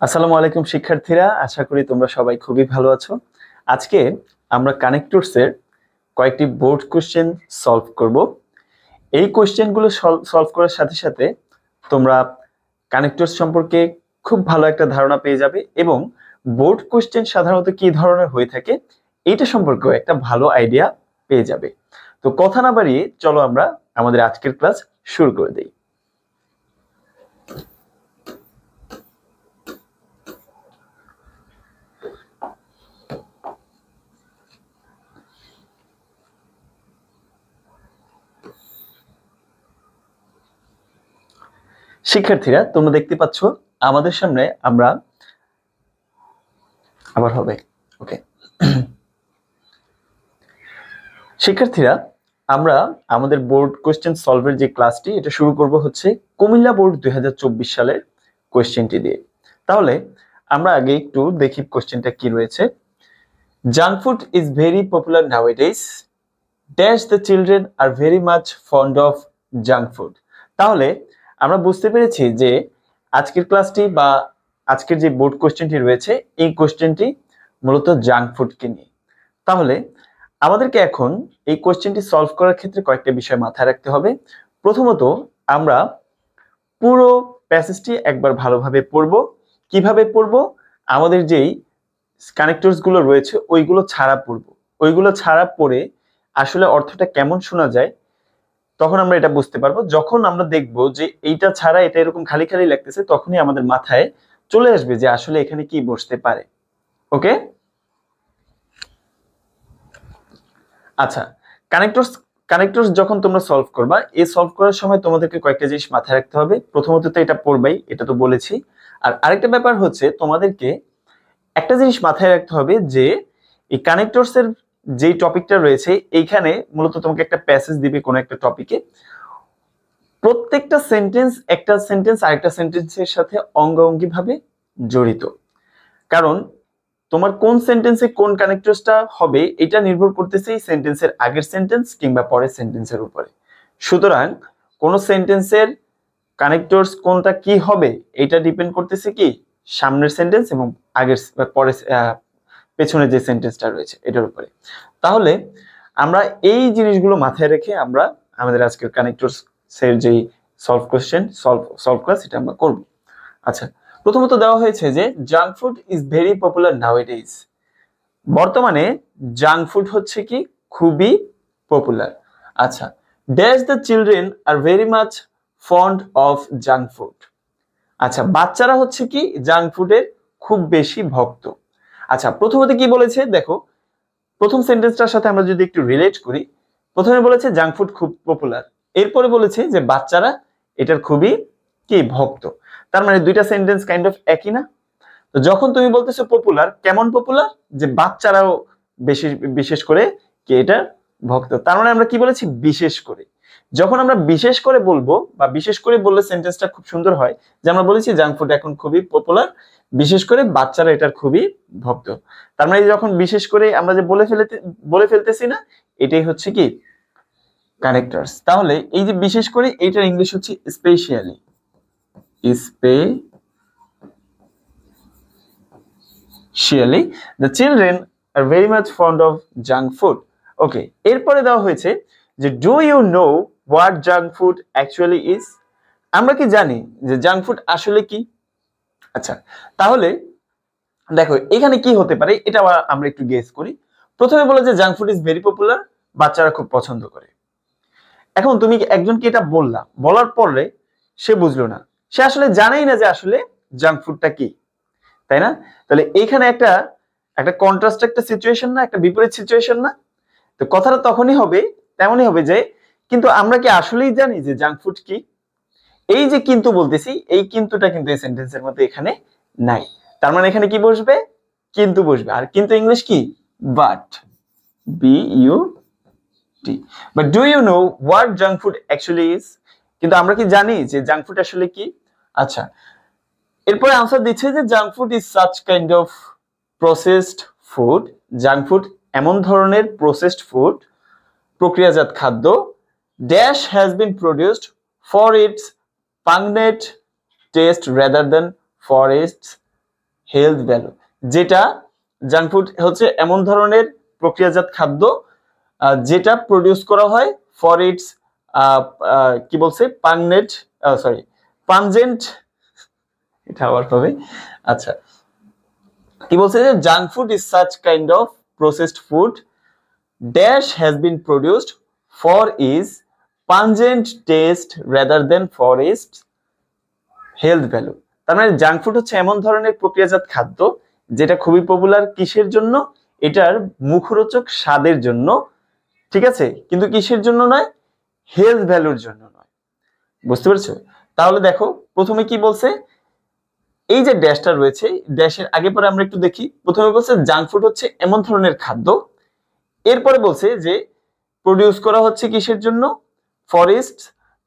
আসসালামু আলাইকুম শিক্ষার্থীরা, আশা করি তোমরা সবাই খুবই ভালো আছো। আজকে আমরা কানেক্টরসের কয়েকটি বোর্ড কোশ্চেন সলভ করব। এই কোশ্চেনগুলো সলভ করার সাথে সাথে তোমরা কানেক্টরস সম্পর্কে খুব ভালো একটা ধারণা পেয়ে যাবে এবং বোর্ড কোশ্চেন সাধারণত কি ধরনের হয়ে থাকে এইটা সম্পর্কেও একটা ভালো আইডিয়া পেয়ে যাবে। তো কথা না বাড়িয়ে চলো আমরা আমাদের আজকের ক্লাস শুরু করে দিই। শিক্ষার্থীরা, তোমরা দেখতে পাচ্ছ আমাদের সামনে আমরা আবার হবে ওকে শিক্ষার্থীরা, আমরা আমাদের বোর্ড কোশ্চেন সলভের যে ক্লাসটি এটা শুরু করব হচ্ছে কুমিল্লা বোর্ড 2024 সালের কোশ্চেনটি দিয়ে। তাহলে আমরা আগে একটু দেখি কোশ্চেনটা কি রয়েছে। Junk food is very popular nowadays, dash the children are very much fond of junk food. তাহলে আমরা বুঝতে পেরেছি যে আজকের ক্লাসটি বা আজকের যে বোর্ড কোশ্চেনটি রয়েছে এই কোশ্চেনটি মূলত জাঙ্ক ফুডকে নিয়ে। তাহলে আমাদেরকে এখন এই কোশ্চেনটি সলভ করার ক্ষেত্রে কয়েকটা বিষয় মাথায় রাখতে হবে। প্রথমত, আমরা পুরো প্যাসেজটি একবার ভালোভাবে পড়ব। কিভাবে পড়ব? আমাদের যেই কানেক্টরস গুলো রয়েছে ওইগুলো ছাড়া পড়ব। ওইগুলো ছাড়া পড়ে আসলে অর্থটা কেমন শোনা যায় তখন আমরা এটা বুঝতে পারবো। যখন আমরা দেখব যে এইটা ছাড়া এটা এরকম খালি খালি লাগতেছে তখনই আমাদের মাথায় চলে আসবে যে আসলে এখানে কি বসতে পারে। ওকে, আচ্ছা, কানেক্টরস যখন তোমরা সলভ করবা, এই সলভ করার সময় তোমাদেরকে কয়েকটা জিনিস মাথায় রাখতে হবে। প্রথমত তো এটা পড়বাই, এটা তো বলেছি। আর আরেকটা ব্যাপার হচ্ছে তোমাদেরকে একটা জিনিস মাথায় রাখতে হবে যে এই কানেক্টরস এর যে টপিকটা রয়েছে এইখানে মূলত তোমাকে একটা প্যাসেজ দিবে কোনো একটা টপিকে। প্রত্যেকটা সেন্টেন্স একটা সেন্টেন্স আরেকটা সেন্টেন্সের সাথে অঙ্গাঅঙ্গি ভাবে জড়িত। কারণ তোমার কোন সেন্টেন্সে কোন কানেক্টরসটা হবে এটা নির্ভর করতেছে এই সেন্টেন্সের আগের সেন্টেন্স কিংবা পরের সেন্টেন্সের উপরে। সুতরাং কোন সেন্টেন্সের কানেক্টরস কোনটা কি হবে এটা ডিপেন্ড করতেছে কি সামনের সেন্টেন্স এবং আগের পরের পেছনে যে সেন্টেন্সটা রয়েছে এটার উপরে। তাহলে আমরা এই জিনিসগুলো মাথায় রেখে আমরা আমাদের আজকের কানেক্টরস এর যে সলভ ক্লাস এটা আমরা করব। আচ্ছা, প্রথমত দেওয়া হয়েছে যে junk food is very popular nowadays. বর্তমানে জাঙ্ক ফুড হচ্ছে কি খুবই পপুলার। আচ্ছা, dash the children are very much fond of junk food. আচ্ছা, বাচ্চারা হচ্ছে কি জাঙ্ক ফুডের খুব বেশি ভক্ত। আচ্ছা, প্রথমত কি বলেছে দেখো, প্রথম সেন্টেন্সটার সাথে আমরা যদি একটু রিলেট করি, প্রথমে বলেছে জাঙ্ক ফুড খুব পপুলার, এরপরে বলেছে যে বাচ্চারা এটার খুবই কি ভক্ত। তার মানে দুইটা সেন্টেন্স কাইন্ড অফ একই না? তো যখন তুমি বলতেছো পপুলার, কেমন পপুলার? যে বাচ্চারাও বিশেষ করে কি এটা ভক্ত। তার মানে আমরা কি বলেছি? বিশেষ করে। যখন আমরা বিশেষ করে বলবো বা বিশেষ করে বললে সেন্টেন্সটা খুব সুন্দর হয়, যে আমরা বলেছি জাঙ্ক ফুড এখন খুবই পপুলার, বিশেষ করে বাচ্চারা এটার খুবই ভক্ত। তার মানে যখন বিশেষ করে আমরা যে বলে ফেলতেছি না, এটাই হচ্ছে কি কানেক্টরস। তাহলে এই যে বিশেষ করে এটার ইংলিশ হচ্ছে specially. The children are very much fond of junk food. ওকে, এরপরে দেওয়া হয়েছে যে do you know what junk food actually is? আমরা কি জানি যে জাঙ্ক ফুড আসলে কি? আচ্ছা, তাহলে দেখো এখানে কি হতে পারে এটা আমরা একটু গেস করি। প্রথমে বলে যে junk food is very popular, বাচ্চারা খুব পছন্দ করে। এখন তুমি একজনকে এটা বললা, বলার পরে সে বুঝলো না, সে আসলে জানেই না যে আসলে জাঙ্ক ফুডটা কি, তাই না? তাহলে এইখানে একটা কন্ট্রাস্ট, একটা সিচুয়েশন না, একটা বিপরীত সিচুয়েশন না? তো কথাটা তখনই হবে, তেমনই হবে যে কিন্তু আমরা কি আসলেই জানি যে জাঙ্ক ফুড কি? এই যে কিন্তু বলতেছি, এই কিন্তুটা কিন্তু এই সেন্টেন্সের মধ্যে এখানে নাই। তার মানে এখানে কি বসবে? কিন্তু বসবে। আর কিন্তু ইংলিশ কি? But, BUT। But do you know what junk food actually is? কিন্তু আমরা কি জানি যে জাঙ্ক ফুড আসলে কি? আচ্ছা, এরপরে আনসার দিচ্ছে যে junk food is such kind of processed food. Junk food এমন ধরনের প্রসেসড ফুড, প্রক্রিয়াজাত খাদ্য, dash has been produced for its pungent taste rather than for its health value, যেটা জাঙ্ক ফুড হচ্ছে এমন ধরনের প্রক্রিয়াজাত খাদ্য যেটা প্রডিউস করা হয় ফর ইটস কি বলছে পানজেন্ট, এটা আবার হবে। আচ্ছা, কি বলছে যে junk food is such kind of processed food dash has been produced for is pungent taste rather then for its health value. তার মানে জাঙ্ক ফুড হচ্ছে এমন ধরনের প্রক্রিয়াজাত খাদ্য যেটা খুবই পপুলার কিসের জন্য, এটার মুখরোচক স্বাদের জন্য, ঠিক আছে, কিন্তু কিসের জন্য নয়, হেলথ ভ্যালুর জন্য নয়। বুঝতে পেরেছো? তাহলে দেখো প্রথমে কি বলছে, এই যে ড্যাশটা রয়েছে, ড্যাশের আগে পরে আমরা একটু দেখি। প্রথমে বলছে জাঙ্ক ফুড হচ্ছে এমন ধরনের খাদ্য, এরপরে বলছে যে প্রডিউস করা হচ্ছে কিসের জন্য, for its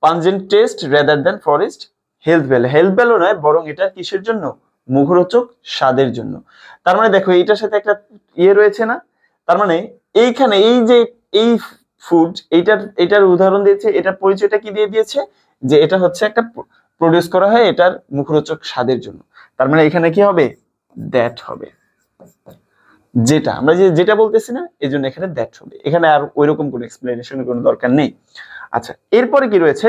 pungent taste rather then for its health value. Health value নয়, বরং এটা কিসের জন্য, মুখরোচক স্বাদের জন্য। তার মানে দেখো এটার সাথে একটা ইয়ে রয়েছে না, তার মানে এইখানে এই যে এই ফুড, এটার উদাহরণ দিয়েছে, এটার পরিচয়টা কি দিয়ে দিয়েছে, যে এটা হচ্ছে একটা প্রডিউস করা হয় এটার মুখরোচক স্বাদের জন্য। তার মানে এখানে কি হবে, দ্যাট হবে, যেটা আমরা যেটা বলতেছি না, এই জন্য এখানে দ্যাট হবে। এখানে আর ওইরকম কোনো এক্সপ্লেনেশনের কোনো দরকার নেই। আচ্ছা, এরপরে কি রয়েছে,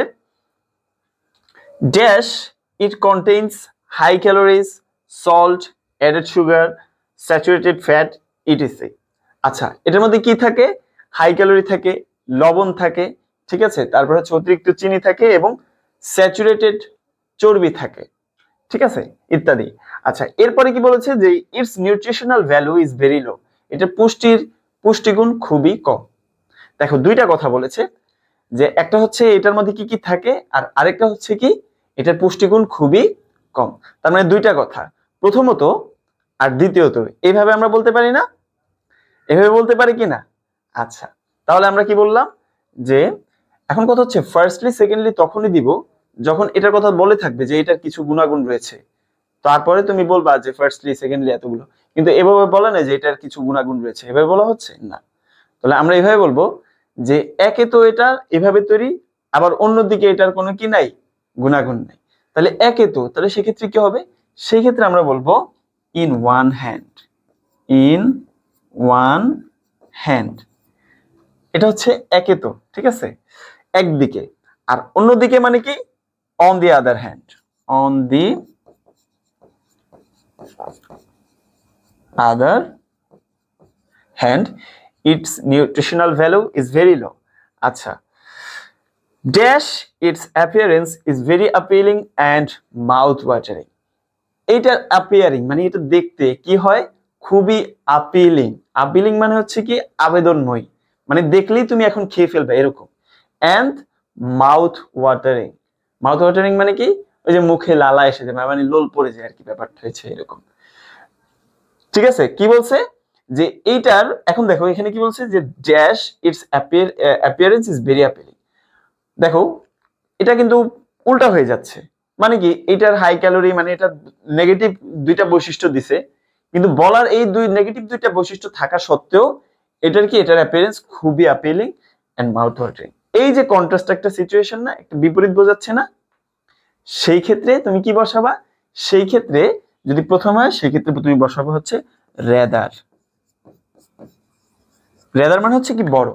dash it contains high calories, salt, added sugar, saturated fat, etc. আচ্ছা, এটার মধ্যে কি থাকে, হাই ক্যালোরি থাকে, লবণ থাকে, ঠিক আছে, তারপর হচ্ছে অতিরিক্ত চিনি থাকে এবং স্যাচুরেটেড চর্বি থাকে, ঠিক আছে, ইত্যাদি। আচ্ছা, এরপরে কি বলেছে যে it's nutritional value is very low, এটা পুষ্টিগুণ খুবই কম। দেখো দুইটা কথা বলেছে, যে একটা হচ্ছে এটার মধ্যে কি কি থাকে, আর আরেকটা হচ্ছে কি এটার পুষ্টিগুণ খুবই কম। তার মানে দুইটা কথা, প্রথমত আর দ্বিতীয়ত। এইভাবে আমরা বলতে পারি না, এভাবে বলতে পারি কি না? আচ্ছা, তাহলে আমরা কি বললাম, যে এখন কথা হচ্ছে ফার্স্টলি সেকেন্ডলি তখনই দিব যখন এটার কথা বলে থাকবে যে এটার কিছু গুণাগুণ রয়েছে, তারপরে তুমি বলবা যে ফার্স্টলি সেকেন্ডলি এতগুলো। কিন্তু এভাবে বলা না যে এটার কিছু গুণাগুণ রয়েছে, এভাবে বলা হচ্ছে না। তাহলে আমরা এভাবে বলবো যে একে তো এটা এভাবে তৈরি, আবার অন্যদিকে এটার কোনো কি নাই, গুণাগুণ নাই। তাহলে একে তো, তাহলে সেক্ষেত্রে কি হবে, সেই ক্ষেত্রে আমরা বলবো in one hand, in one hand, এটা হচ্ছে একে তো, ঠিক আছে, একদিকে। আর অন্যদিকে মানে কি, on the other hand, on the other hand its nutritional value is very low. আচ্ছা, dash its appearance is very appealing and mouth watering. এইটার appearing মানে এটা দেখতে কি হয়, খুবই appealing। appealing মানে হচ্ছে কি আবেদনময়, মানে দেখলেই তুমি এখন খেয়ে ফেলবে এরকম। and mouth watering, mouth watering মানে কি, ওই যে মুখে লালা এসে যায়, মানে লোল পড়ে যায় আর কি, ব্যাপারটা হচ্ছে এরকম। ঠিক আছে, কি বলছে যে এইটার, এখন দেখো এখানে কি বলছে যে dash it's appearance is very appealing. দেখো এটা কিন্তু উল্টা হয়ে যাচ্ছে, মানে কি এটার হাই ক্যালোরি, মানে এটা নেগেটিভ দুইটা বৈশিষ্ট্য দিছে, কিন্তু বলার এই নেগেটিভ দুইটা বৈশিষ্ট্য থাকা সত্ত্বেও এটার কি, এটার অ্যাপিয়ারেন্স খুবই অ্যাপিলিং এন্ড মাউথ ওয়াটারিং। এই যে কন্ট্রাস্ট একটা সিচুয়েশন না, একটা বিপরীত বোঝাচ্ছে না, সেই ক্ষেত্রে তুমি কি বসাবা, সেই ক্ষেত্রে যদি প্রথম হয় সেই ক্ষেত্রে তুমি বসাবো হচ্ছে রেদার। রেদার মানে হচ্ছে কি বড়,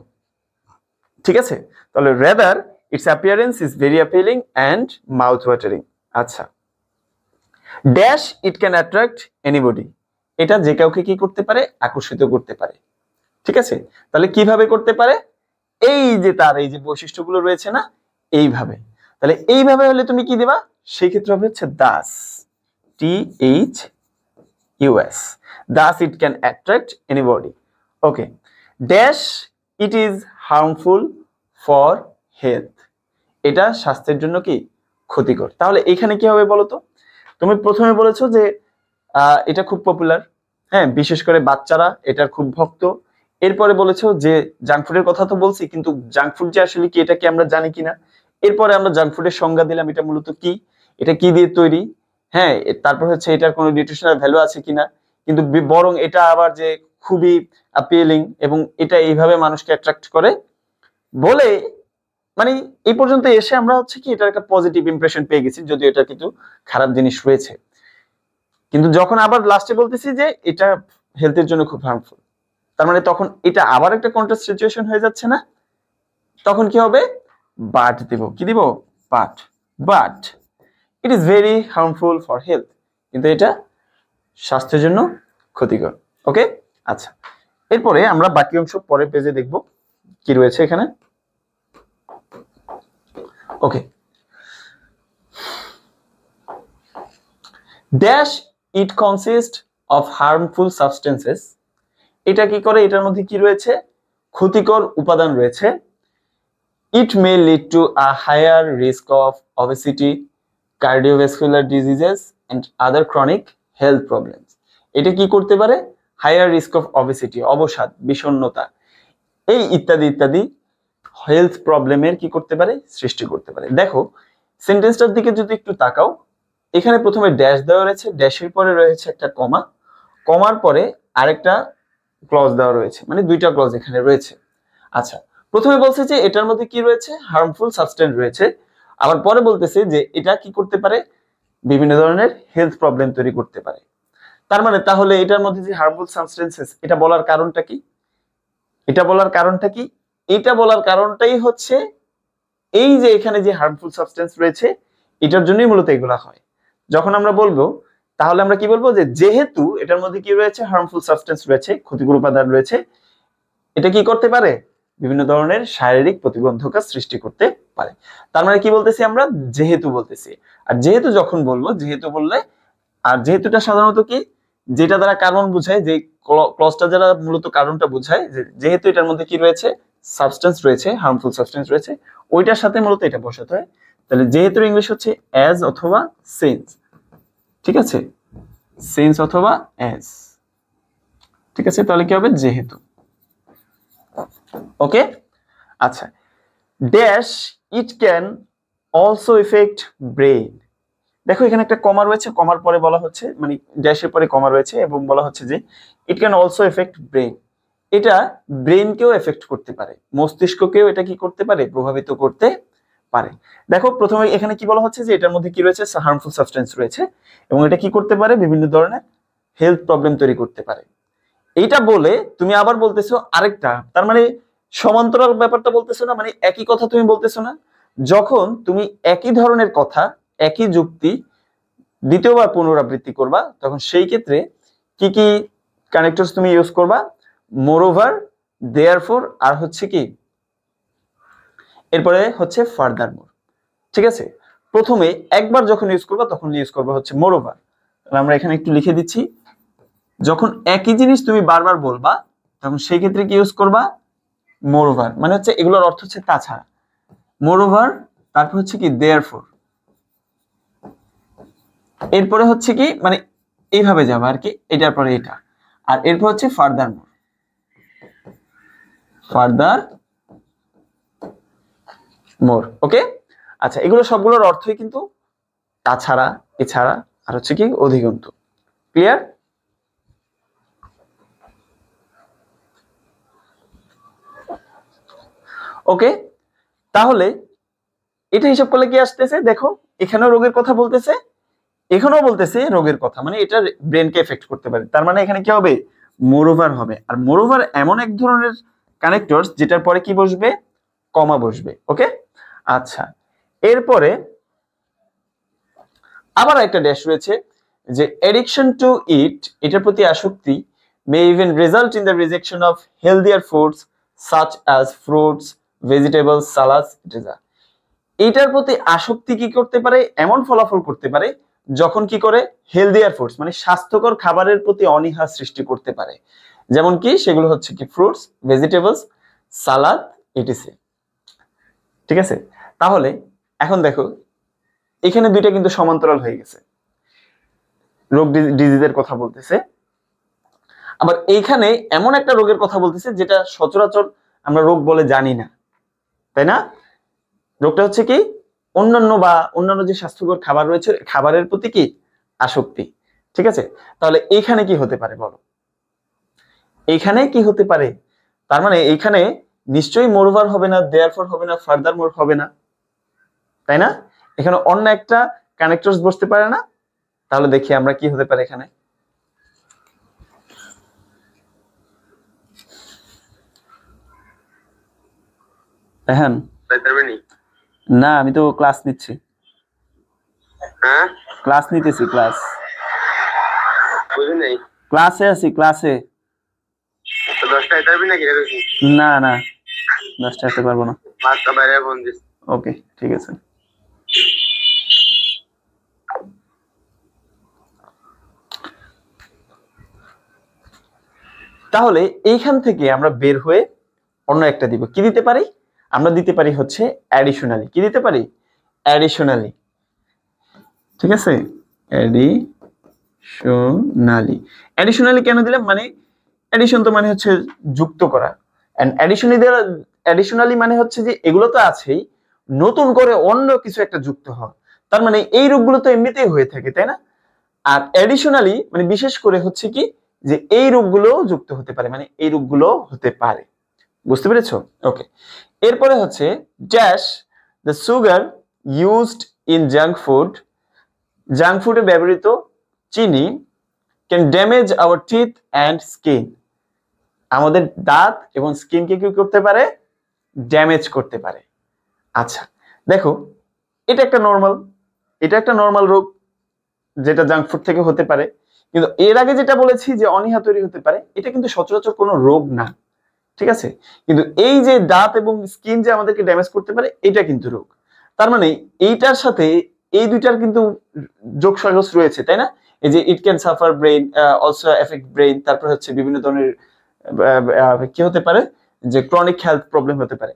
ঠিক আছে, তাহলে rather its appearance is very appealing and mouth watering. আচ্ছা, dash it can attract anybody, এটা যে কাউকে কি করতে পারে, আকর্ষিত করতে পারে, ঠিক আছে। তাহলে কিভাবে করতে পারে, এই যে তার এই যে বৈশিষ্ট্যগুলো রয়েছে না, এইভাবে। তাহলে এইভাবে হলে তুমি কি দিবা, সেই ক্ষেত্রে হবে হচ্ছে Das, THUS, thus it can attract anybody. Okay, dash it is harmful for health, এটা স্বাস্থ্যের জন্য কি ক্ষতিকর। তাহলে এখানে কি হবে বলো তো, তুমি প্রথমে বলেছো যে এটা খুব পপুলার, হ্যাঁ, বিশেষ করে বাচ্চারা এটার খুব ভক্ত। এরপরে বলেছো যে জাঙ্ক ফুডের কথা তো বলছি, কিন্তু জাঙ্ক ফুড যে আসলে কি এটা কি আমরা জানি কিনা। এরপরে আমরা জাঙ্ক ফুডের সংজ্ঞা দিলাম, এটা মূলত কি, এটা কি দিয়ে তৈরি, হ্যাঁ, তারপর হচ্ছে এটার কোনো নিউট্রিশনাল ভ্যালু আছে কিনা, কিন্তু বরং এটা আবার যে খুবই অ্যাপিলিং এবং এটা এইভাবে মানুষকে অ্যাট্রাক্ট করে বলে, মানে এই পর্যন্ত এসে আমরা হচ্ছে কি এটার একটা পজিটিভ ইমপ্রেশন পেয়ে গেছি, যদিও এটা কিন্তু খারাপ জিনিস রয়েছে। কিন্তু যখন আবার লাস্টে বলতেছি যে এটা হেলথের জন্য খুব হার্মফুল, তার মানে তখন এটা আবার একটা কন্ট্রাস্ট সিচুয়েশন হয়ে যাচ্ছে না? তখন কি হবে? বাট দিব। কি দিব? But. But it is very harmful for health, কিন্তু এটা স্বাস্থ্যের জন্য ক্ষতিকর। ওকে, আচ্ছা, এরপরে আমরা বাকি অংশ পরের পেজে দেখব কি রয়েছে এখানে। Okay, dash it consist of harmful substances. এটা কি করে? এটার মধ্যে কি রয়েছে? ক্ষতিকর উপাদান রয়েছে। It may lead to a higher risk of obesity, cardiovascular diseases and other chronic health problems. এটা কি করতে পারে? হায়ার রিস্ক অফ obesity, অবসাদ, বিষণ্ণতা, এই ইত্যাদি ইত্যাদি হেলথ প্রবলেমের কি করতে পারে? সৃষ্টি করতে পারে। দেখো সেন্টেন্সটার দিকে যদি একটু তাকাও, এখানে প্রথমে ড্যাশ দেওয়া রয়েছে, ড্যাশের পরে রয়েছে একটা কমা, কমার পরে আরেকটা ক্লজ দেওয়া রয়েছে, মানে দুইটা ক্লজ এখানে রয়েছে। আচ্ছা, প্রথমে বলছে যে এটার মধ্যে কি রয়েছে? হার্মফুল সাবস্টেন্স রয়েছে। আবার পরে বলতেছে যে এটা কি করতে পারে? বিভিন্ন ধরনের হেলথ প্রবলেম তৈরি করতে পারে। তার মানে তাহলে এটার মধ্যে যে হার্মফুল সাবস্টেন্সেস, এটা বলার কারণটা কি? এটা বলার কারণটা কি? এটা বলার কারণটাই হচ্ছে এই যে এখানে যে হার্মফুল সাবস্টেন্স রয়েছে, এটার জন্যই মূলত এগুলা হয়। যখন আমরা বলবো, তাহলে আমরা কি বলবো? যে যেহেতু এটার মধ্যে কি রয়েছে? হার্মফুল সাবস্টেন্স রয়েছে, ক্ষতিকর উপাদান রয়েছে, এটা কি করতে পারে? বিভিন্ন ধরনের শারীরিক প্রতিবন্ধকতা সৃষ্টি করতে পারে। তার মানে কি বলতেছি আমরা? যেহেতু বলতেছি। আর যেহেতু যখন বলবো, যেহেতু বললে, আর যেহেতুটা সাধারণত কি, যেটা দ্বারা কারণ বোঝায়, যে ক্লজটা যারা মূলত কারণটা বোঝায়, যেহেতু এটার মধ্যে কি রয়েছে? সাবস্টেন্স রয়েছে, হার্মফুল সাবস্টেন্স রয়েছে, ওইটার সাথে মূলত এটা বসাতে হয়। তাহলে যেহেতু ইংলিশ হচ্ছে অ্যাজ অথবা সিন্স। ঠিক আছে, সিন্স অথবা অ্যাজ। ঠিক আছে, তাহলে কি হবে? যেহেতু। ওকে, আচ্ছা, dash it can also effect brain. দেখো এখানে একটা কমা রয়েছে, কমার পরে বলা হচ্ছে, মানে ড্যাশের পরে কমা রয়েছে এবং বলা হচ্ছে যে it can also effect brain. এটা ব্রেইনকেও এফেক্ট করতে পারে, মস্তিষ্ককেও এটা কি করতে পারে? প্রভাবিত করতে পারে। দেখো প্রথমে এখানে কি বলা হচ্ছে? যে এটার মধ্যে কি রয়েছে? হার্মফুল সাবস্টেন্স রয়েছে এবং এটা কি করতে পারে? বিভিন্ন ধরনের হেলথ প্রবলেম তৈরি করতে পারে। এইটা বলে তুমি আবার বলতেছো আরেকটা, তার মানে সমান্তরাল ব্যাপারটা বলতেছো না, মানে একই কথা তুমি বলতেছো না। যখন তুমি একই ধরনের কথা, একই যুক্তি দ্বিতীয়বার পুনরাবৃত্তি করবা, তখন সেই ক্ষেত্রে কি কি কানেক্টরস তুমি ইউজ করবা? মোরওভার, দেয়ারফর, আর হচ্ছে কি, এরপরে হচ্ছে ফার্দারমোর। ঠিক আছে, প্রথমে একবার যখন ইউজ করবা তখন ইউজ করবা হচ্ছে মোরওভার। আমরা এখানে একটু লিখে দিচ্ছি, যখন একই জিনিস তুমি বারবার বলবা তখন সেই ক্ষেত্রে কি ইউজ করবা? মোরওভার, মানে হচ্ছে এগুলোর অর্থ হচ্ছে তাছাড়া। মোরওভার, তারপর হচ্ছে কি দেয়ারফর, এরপরে হচ্ছে কি, মানে এইভাবে যাবে আর কি, এটার পরে এটা, আর এরপর হচ্ছে ফার্দার মোর। ফার্দার মোর। ওকে, আচ্ছা, এগুলো সবগুলোর অর্থই কিন্তু তাছাড়া, এছাড়া, আর হচ্ছে কি অধিকন্তু। ক্লিয়ার? ওকে, তাহলে এটা হিসাব করলে কি আসতেছে? দেখো এখানেও রোগের কথা বলতেছে, এখানেও বলতেছে রোগের কথা, মানে এটা ব্রেনকে এফেক্ট করতে পারে। তার মানে এখানে কি হবে? মোরওভার হবে। আর মোরওভার এমন এক ধরনের কানেক্টরস যেটার পরে কি বসবে? কমা বসবে। ওকে, আচ্ছা, এরপরে আবার একটা ড্যাশ রয়েছে, যে এডিকশন টু ইট, এটার প্রতি আসক্তি, may even result in the rejection of healthier foods such as fruits, vegetables, salads, ইত্যাদি। এইটার প্রতি আসক্তি কি করতে পারে? এমন ফলাফল করতে পারে যখন কি করে? হেলদিয়ার ফুডস, মানে স্বাস্থ্যকর খাবারের প্রতি অনীহা সৃষ্টি করতে পারে। যেমন কি? সেগুলো হচ্ছে কি ফ্রুটস, ভেজিটেবলস, সালাদ, ইটিসি। ঠিক আছে, তাহলে এখন দেখো এখানে দুইটা কিন্তু সমান্তরাল হয়ে গেছে, রোগ ডিজিজের কথা বলতেছে, আবার এইখানে এমন একটা রোগের কথা বলতেছে যেটা সচরাচর আমরা রোগ বলে জানি না, তাই না? রোগটা হচ্ছে কি? অন্যান্য যে স্বাস্থ্যকর খাবার রয়েছে, খাবারের প্রতি কি? আসক্তি। ঠিক আছে, তাহলে এইখানে কি হতে পারে বলো? এইখানে কি হতে পারে? তার মানে এইখানে নিশ্চয়ই মোরওভার হবে না, দেয়ারফর হবে না, ফার্দার মোর হবে না, তাই না? এখানে অন্য একটা কানেক্টরস বসতে পারে না? তাহলে দেখি আমরা কি হতে পারে এখানে। হ্যাঁ না, আমি তো ক্লাস নিচ্ছি। ক্লাস নিতেছি, ক্লাসে আছি, ক্লাসে। না না, 10টা আসতে পারবো না। ওকে, ঠিক আছে। তাহলে এইখান থেকে আমরা বের হয়ে অন্য একটা দিব। কি দিতে পারি? আমরা দিতে পারি হচ্ছে অ্যাডিশনালি। কি দিতে পারি? অ্যাডিশনালি। ঠিক আছে, অ্যাডিশনালি। অ্যাডিশনালি কেন দিলাম? মানে অ্যাডিশন তো মানে হচ্ছে যুক্ত করা, এন্ড অ্যাডিশনালি মানে হচ্ছে যে এগুলো তো আছেই, নতুন করে অন্য কিছু একটা যুক্ত হওয়া। তার মানে এই রূপগুলো তো এমনিতেই হয়ে থাকে, তাই না? আর অ্যাডিশনালি মানে বিশেষ করে হচ্ছে কি যে এই রূপগুলো যুক্ত হতে পারে, মানে এই রূপগুলো হতে পারে। বুঝতে পেরেছো? ওকে, এরপরে হচ্ছে dash the sugar used in junk food. Junk ফুডে ব্যবহৃত চিনি can damage our teeth and skin. আমাদের দাঁত এবং স্কিনকে কি করতে পারে? ড্যামেজ করতে পারে। আচ্ছা দেখো, এটা একটা নর্মাল রোগ যেটা জাঙ্ক ফুড থেকে হতে পারে। কিন্তু এর আগে যেটা বলেছি যে অনীহা তৈরি হতে পারে, এটা কিন্তু সচরাচর কোনো রোগ না। ঠিক আছে, কিন্তু এই যে দাঁত এবং স্কিন যে আমাদেরকে ড্যামেজ করতে পারে, এটা কিন্তু রোগ। তার মানে এইটার সাথে এই দুইটার কিন্তু যোগসাজশ রয়েছে, তাই না? এই যে it can suffer brain, also effect brain, তারপর হচ্ছে বিভিন্ন ধরনের কি হতে পারে যে ক্রনিক হেলথ প্রবলেম হতে পারে।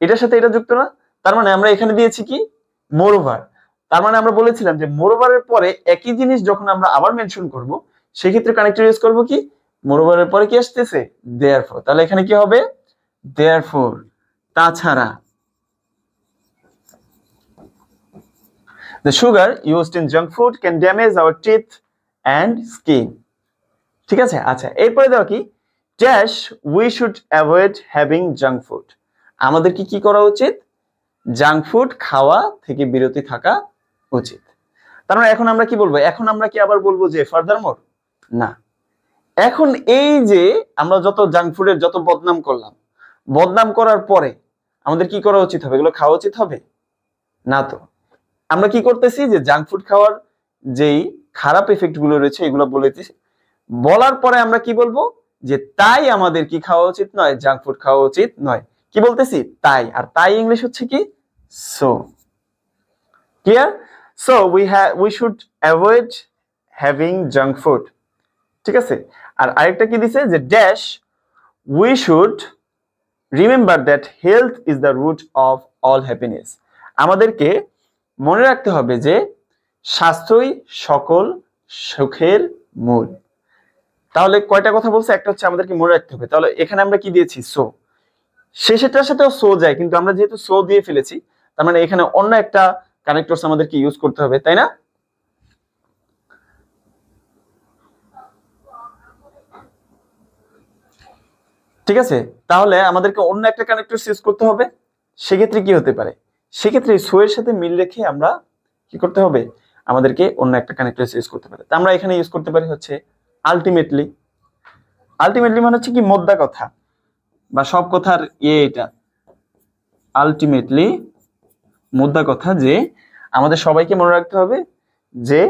এটার সাথে এটা যুক্ত না। তার মানে আমরা এখানে দিয়েছি কি? মোরওভার। তার মানে আমরা বলেছিলাম যে মোরওভারের পরে একই জিনিস যখন আমরা আবার মেনশন করব, সেক্ষেত্রে কানেক্টর ইউজ করব কি? মোরওভারের পরে কি আসতেছে? দেয়ারফর। তাহলে এখানে কি হবে? দেয়ারফর, তাছাড়া। The sugar used in junk food can damage our teeth and skin. ঠিক আছে, আচ্ছা এরপরে দাও কি? Dash we should avoid having junk food. আমাদের কি করা উচিত? জাঙ্ক ফুড খাওয়া থেকে বিরতি থাকা উচিত। তার মানে এখন আমরা কি বলবো? এখন আমরা কি আবার বলবো যে ফার্দারমোর? না, এখন এই যে আমরা যত জাঙ্ক ফুডের যত বদনাম করলাম, বদনাম করার পরে আমাদের কি করা উচিত হবে? এগুলো খাওয়া উচিত হবে না। তো আমরা কি করতেছি যে জাঙ্ক ফুড খাওয়ার যেই খারাপ এফেক্ট গুলো রয়েছে এগুলো বলেছি, বলার পরে আমরা কি বলবো? যে তাই আমাদের কি খাওয়া উচিত নয়? জাঙ্ক ফুড খাওয়া উচিত নয়। কি বলতেছি? তাই। আর তাই ইংলিশ হচ্ছে কি? So. Clear? So we should avoid having junk food. ঠিক আছে, আর আরেকটা কি দিছে যে dash we should remember that health is the root of all happiness. আমাদেরকে মনে রাখতে হবে যে স্বাস্থ্যই সকল সুখের মূল। তাহলে কয়টা কথা বলছে? একটা হচ্ছে আমাদেরকে মনে রাখতে হবে। তাহলে এখানে আমরা কি দিয়েছি? সো। শেষেরটার সাথেও সো যায়, কিন্তু আমরা যেহেতু সো দিয়ে ফেলেছি, তার মানে এখানে অন্য একটা কানেক্টরস আমাদেরকে ইউজ করতে হবে, তাই না? ঠিক আছে, তাহলে আমাদেরকে অন্য একটা কানেক্টরস ইউজ করতে হবে। সেক্ষেত্রে কি হতে পারে? সেক্ষেত্রে সো এর সাথে মিল রেখে আমরা কি করতে হবে? আমাদেরকে অন্য একটা কানেক্টরস ইউজ করতে পারে। তা আমরা এখানে ইউজ করতে পারি হচ্ছে আলটিমেটলি। আলটিমেটলি মানে হচ্ছে কি? মোদ্দা কথা বা সব কথার এটা আলটিমেটলি মোদ্দা কথা, যে আমাদের সবাইকে মনে রাখতে হবে যে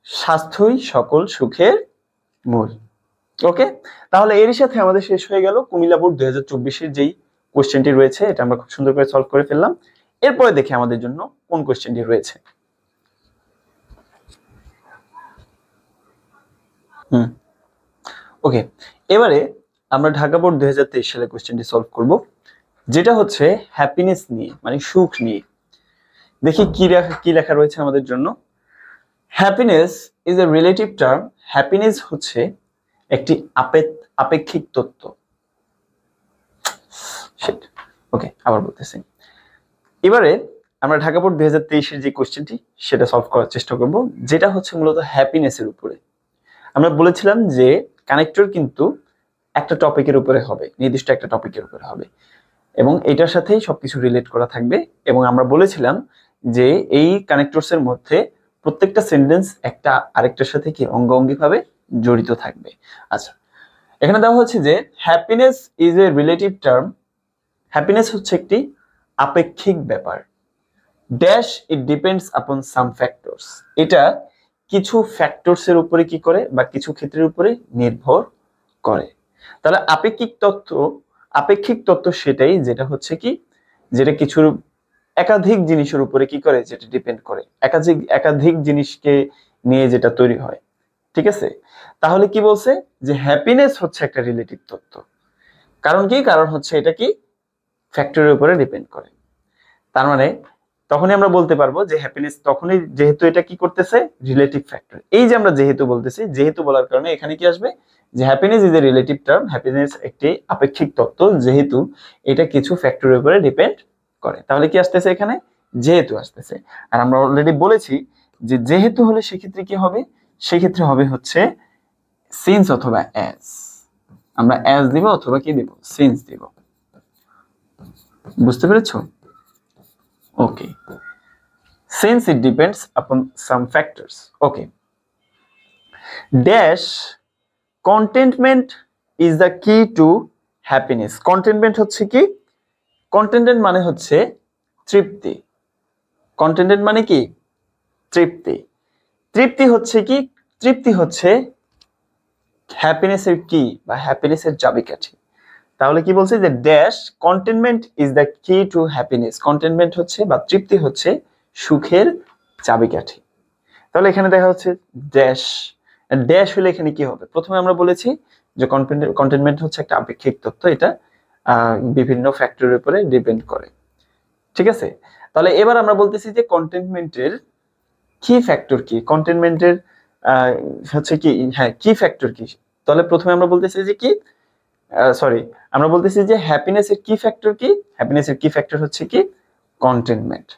স্বাস্থ্যই সকল সুখের মূল। ওকে, তাহলে এর সাথে আমাদের শেষ হয়ে গেল কুমিল্লা বোর্ড 2024-এর যেই কোশ্চেনটি রয়েছে, এটা আমরা খুব সুন্দর করে সলভ করে ফেললাম। এরপরে দেখি আমাদের জন্য কোন কোশ্চেনটি রয়েছে। ওকে, এবারে আমরা ঢাকা বোর্ড 2023 সালে কোশ্চেনটি সলভ করব, যেটা হচ্ছে হ্যাপিনেস নিয়ে, মানে সুখ নিয়ে। দেখি কি লেখা রয়েছে আমাদের জন্য। Happiness is a relative term. Happiness হচ্ছে একটি আপেক্ষিক তত্ত্ব। ওকে, আবার বলতেছি। এবারে আমরা ঢাকা বোর্ড 2023-এর যে কোশ্চেনটি সেটা সলভ করার চেষ্টা করব, যেটা হচ্ছে মূলত হ্যাপিনেসের উপরে। আমরা বলেছিলাম যে কানেক্টর কিন্তু একটা টপিকের উপরে হবে, নির্দিষ্ট একটা টপিকের উপরে হবে, এবং এটার সাথেই সবকিছু রিলেট করা থাকবে। এবং আমরা বলেছিলাম যে এই কানেক্টরসের মধ্যে প্রত্যেকটা সেন্টেন্স একটা আরেকটার সাথে কি অঙ্গাঙ্গি ভাবে জড়িত থাকবে। আচ্ছা, এখানে দেওয়া হচ্ছে যে happiness is a relative term. Happiness হচ্ছে একটি আপেক্ষিক ব্যাপার। Dash it depends upon some factors. এটা কিছু ফ্যাক্টরস এর উপরে কি করে বা কিছু ক্ষেত্রের উপরে নির্ভর করে। তাহলে আপেক্ষিক তত্ত্ব সেটাই যেটা হচ্ছে কি, যেটা কিছুর একাধিক জিনিসের উপরে কি করে, যেটা ডিপেন্ড করে, একাধিক জিনিসকে নিয়ে যেটা তৈরি হয়। ঠিক আছে, তাহলে কি বলছে যে হ্যাপিনেস হচ্ছে একটা রিলেটিভ তত্ত্ব। কারণ কি, কারণ হচ্ছে এটা কি ফ্যাক্টরের উপরে ডিপেন্ড করে। তার মানে তখনই আমরা বলতে পারবো যে হ্যাপিনেস তখনই, যেহেতু এটা কি করতেছে রিলেটিভ ফ্যাক্টর। এই যে আমরা যেহেতু বলতেছি, যেহেতু বলার কারণে এখানে কি আসবে যে happiness is a relative term, happiness একটি আপেক্ষিক তত্ত্ব যেহেতু এটা কিছু ফ্যাক্টরের উপরে ডিপেন্ড করে। তাহলে কি আসতেছে এখানে, যেহেতু আসতেছে। আর আমরা অলরেডি বলেছি যে যেহেতু হলে সেক্ষেত্রে কি হবে, সেক্ষেত্রে হবে হচ্ছে সিন্স অথবা অ্যাজ। আমরা অ্যাজ দিব অথবা কি দিব, সিন্স দিব। বুঝতে পেরেছো? ওকে, since it depends upon some factors. Okay, dash contentment is the key to happiness. contentment হচ্ছে কি, contentment মানে হচ্ছে তৃপ্তি। contentment মানে কি, তৃপ্তি। তৃপ্তি হচ্ছে কি, তৃপ্তি হচ্ছে হ্যাপিনেসের কি বা হ্যাপিনেসের চাবিকাঠি। তাহলে কি বলছে যে ড্যাশ কন্টেনমেন্ট ইজ দ্য কি টু হ্যাপিনেস। কন্টেনমেন্ট হচ্ছে বা তৃপ্তি হচ্ছে সুখের চাবিকাঠি। তাহলে এখানে দেখা হচ্ছে ড্যাশ, ড্যাশ হলে এখানে কি হবে, প্রথমে আমরা বলেছি যে কন্টেনমেন্ট হচ্ছে একটা আপেক্ষিক তত্ত্ব, এটা বিভিন্ন ফ্যাক্টরের উপরে ডিপেন্ড করে। ঠিক আছে, তাহলে এবার আমরা বলতেছি যে কন্টেনমেন্টের কি ফ্যাক্টর কি, কন্টেনমেন্টের হচ্ছে কি, হ্যাঁ কি ফ্যাক্টর কি। তাহলে প্রথমে আমরা বলতেছি যে কি, আমরা বলতেছি যে হ্যাপিনেসের কি ফ্যাক্টর কি, হ্যাপিনেসের কি ফ্যাক্টর হচ্ছে কি কন্টেনমেন্ট।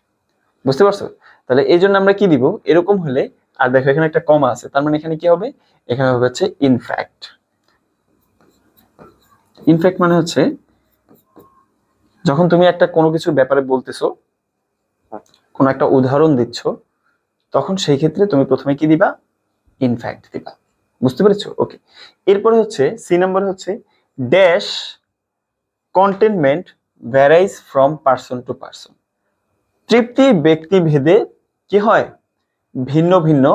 বুঝতে পারছো? তাহলে এই জন্য আমরা কি দিব, এরকম হলে, আর দেখো এখানে একটা কমা আছে, তার মানে এখানে কি হবে, এখানে হবে হচ্ছে ইনফ্যাক্ট। ইনফ্যাক্ট মানে হচ্ছে যখন তুমি একটা কোনো কিছুর ব্যাপারে বলতেছো, কোনো একটা উদাহরণ দিচ্ছ, তখন সেই ক্ষেত্রে তুমি প্রথমে কি দিবা, ইনফ্যাক্ট দিবা। বুঝতে পেরেছো? ওকে, এরপরে হচ্ছে সি নাম্বার হচ্ছে dash contentment varies from person to person. তৃপ্তি ব্যক্তি ভেদে কি হয়, ভিন্ন ভিন্ন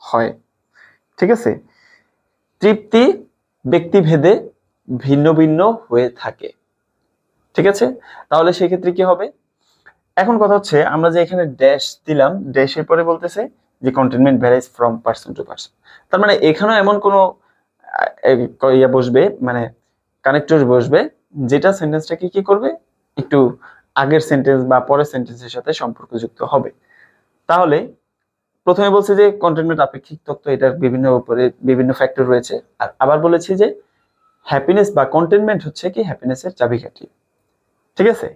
হয়। ঠিক আছে, তৃপ্তি ব্যক্তি ভেদে ভিন্ন ভিন্ন হয়ে থাকে। ঠিক আছে, তাহলে সেক্ষেত্রে কি হবে, এখন কথা হচ্ছে আমরা যে এখানে ড্যাশ দিলাম, ড্যাশের পরে বলতেছে যে containment varies from person to person. তার মানে এখানেও এমন কোনো ইয়া বসবে, মানে কানেক্টর বসবে, যেটা সেন্টেন্সটাকে কি করবে, একটু আগের সেন্টেন্স বা পরের সেন্টেন্সের সাথে সম্পর্কযুক্ত হবে। তাহলে প্রথমে বলছে যে কন্টেনমেন্ট আপেক্ষিক তত্ত্ব, এটার বিভিন্ন উপরে বিভিন্ন ফ্যাক্টর রয়েছে। আর আবার বলেছি যে হ্যাপিনেস বা কন্টেনমেন্ট হচ্ছে কি হ্যাপিনেসের চাবিকাঠি। ঠিক আছে,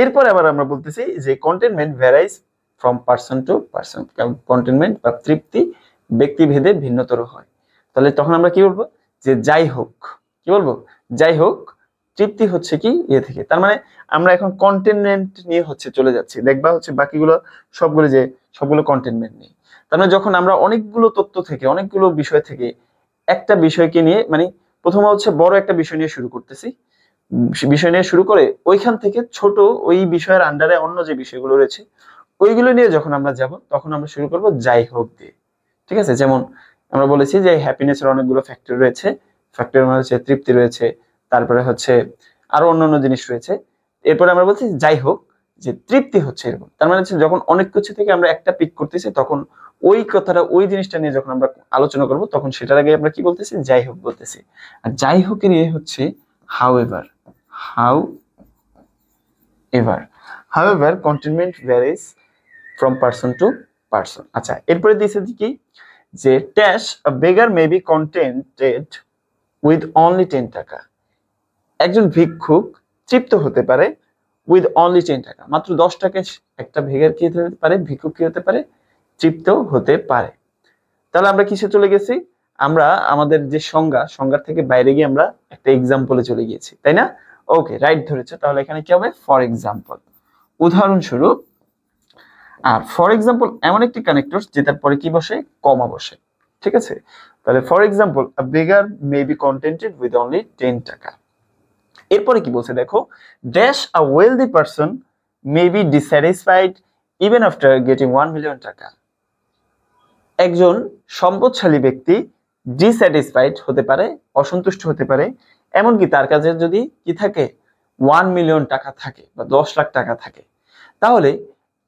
এরপর আবার আমরা বলতেছি যে containment varies from person to person. Containment বা তৃপ্তি ব্যক্তিভেদে ভিন্নতর হয়। তাহলে তখন আমরা কি বলবো, যে যাই হোক, কি বলবো, যাই হোক তৃপ্তি হচ্ছে কি ইয়ে থেকে। তার মানে আমরা এখন কন্টেনমেন্ট নিয়ে হচ্ছে চলে যাচ্ছি, দেখবা হচ্ছে বাকিগুলো সবগুলো কন্টেনমেন্ট নিয়ে। তার মানে যখন আমরা অনেকগুলো তথ্য থেকে, অনেকগুলো বিষয় থেকে একটা বিষয়কে নিয়ে, মানে প্রথমে হচ্ছে বড় একটা বিষয় নিয়ে শুরু করতেছি, বিষয় নিয়ে শুরু করে ওইখান থেকে ছোট ওই বিষয়ের আন্ডারে অন্য যে বিষয়গুলো রয়েছে ওইগুলো নিয়ে যখন আমরা যাব, তখন আমরা শুরু করব যাই হোক দিয়ে। ঠিক আছে, যেমন আমরা বলেছি যে হ্যাপিনেসের অনেকগুলো ফ্যাক্টর রয়েছে, ফ্যাক্টরের মধ্যে হচ্ছে তৃপ্তি রয়েছে, তারপরে হচ্ছে আরো অন্যান্য জিনিস রয়েছে। এরপরে আমরা বলছি যাই হোক যে তৃপ্তি হচ্ছে এরকম। তার মানে হচ্ছে যখন অনেক কিছু থেকে আমরা একটা পিক করতেছি, তখন ওই কথাটা, ওই জিনিসটা নিয়ে যখন আমরা আলোচনা করব, তখন সেটার আগে আমরা কি বলতেছি, যাই হোক বলতেছি। আর যাই হোকের ইয়ে হচ্ছে however. However contentment varies from person to person. আচ্ছা, এরপরে দিয়েছে কি যে dash a beggar may be contented with only 10 টাকা। একজন ভিক্ষুক তৃপ্ত হতে পারে with only 10 টাকা, মাত্র 10 টাকায় একটা বেগার কি হতে পারে, ভিক্ষুক কি হতে পারে, তৃপ্ত হতে পারে। তাহলে আমরা কিসে চলে গেছি, আমরা আমাদের যে সংজ্ঞার থেকে বাইরে গিয়ে আমরা একটা এক্সাম্পলে চলে গিয়েছি, তাই না? ওকে, রাইট ধরেছো। তাহলে এখানে কি হবে, ফর এক্সাম্পল, উদাহরণস্বরূপ আর ফর এক্সাম্পল এমন একটি কানেক্টর যেটার পরে কি বসে, কমা বসে। ঠিক আছে, তাহলে for example a beggar may be contented with only 10 taka. এরপরে কি বলছে দেখো, dash a wealthy person may be dissatisfied even after getting 1 million taka. একজন সম্পদশালী ব্যক্তি ডিস্যাটিসফাইড হতে পারে, অসন্তুষ্ট হতে পারে, এমনকি তার কাছে যদি কি থাকে 1 মিলিয়ন টাকা থাকে বা 10 লাখ টাকা থাকে। তাহলে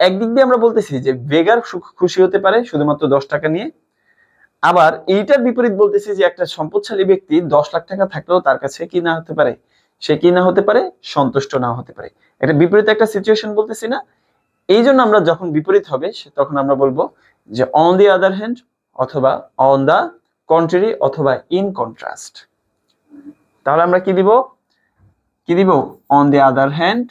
একদিক দিয়ে আমরা বলতেছি যে বেগার খুশি হতে পারে শুধুমাত্র 10 টাকা নিয়ে, আবার এইটার বিপরীত বলতেছি যে একটা সম্পদশালী ব্যক্তি 10 লাখ টাকা থাকলেও তার কাছে কি না হতে পারে, সে কি না হতে পারে, সন্তুষ্ট না হতে পারে। এটা বিপরীত একটা সিচুয়েশন বলতেছি না। এই জন্য আমরা যখন বিপরীত হবে তখন আমরা বলবো যে অন দি আদার হ্যান্ড অথবা অন দা কন্ট্রারি অথবা ইন কন্ট্রাস্ট। তাহলে আমরা কি দিব অন দি আদার হ্যান্ড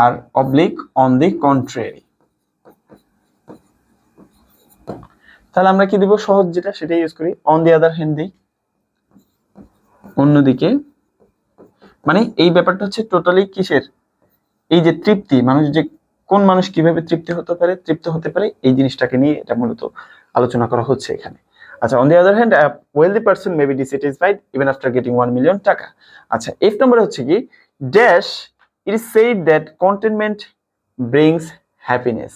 আর অবলিক অন দি কন্ট্রারি। তাহলে আমরা কি দিব, সহজ যেটা সেটাই ইউজ করি, অন দি আদার হ্যান্ড দিই, অন্যদিকে। মানে এই ব্যাপারটা হচ্ছে টোটালি কিসের, এই যে তৃপ্তি, মানুষ যে কোন মানুষ কিভাবে তৃপ্ত হতে পারে এই জিনিসটাকে নিয়ে এটা মূলত আলোচনা করা হচ্ছে এখানে। আচ্ছা, on the other hand a wealthy person may be dissatisfied even after getting 1 million taka. আচ্ছা, এফ নম্বরে হচ্ছে কি, dash it is said that contentment brings happiness.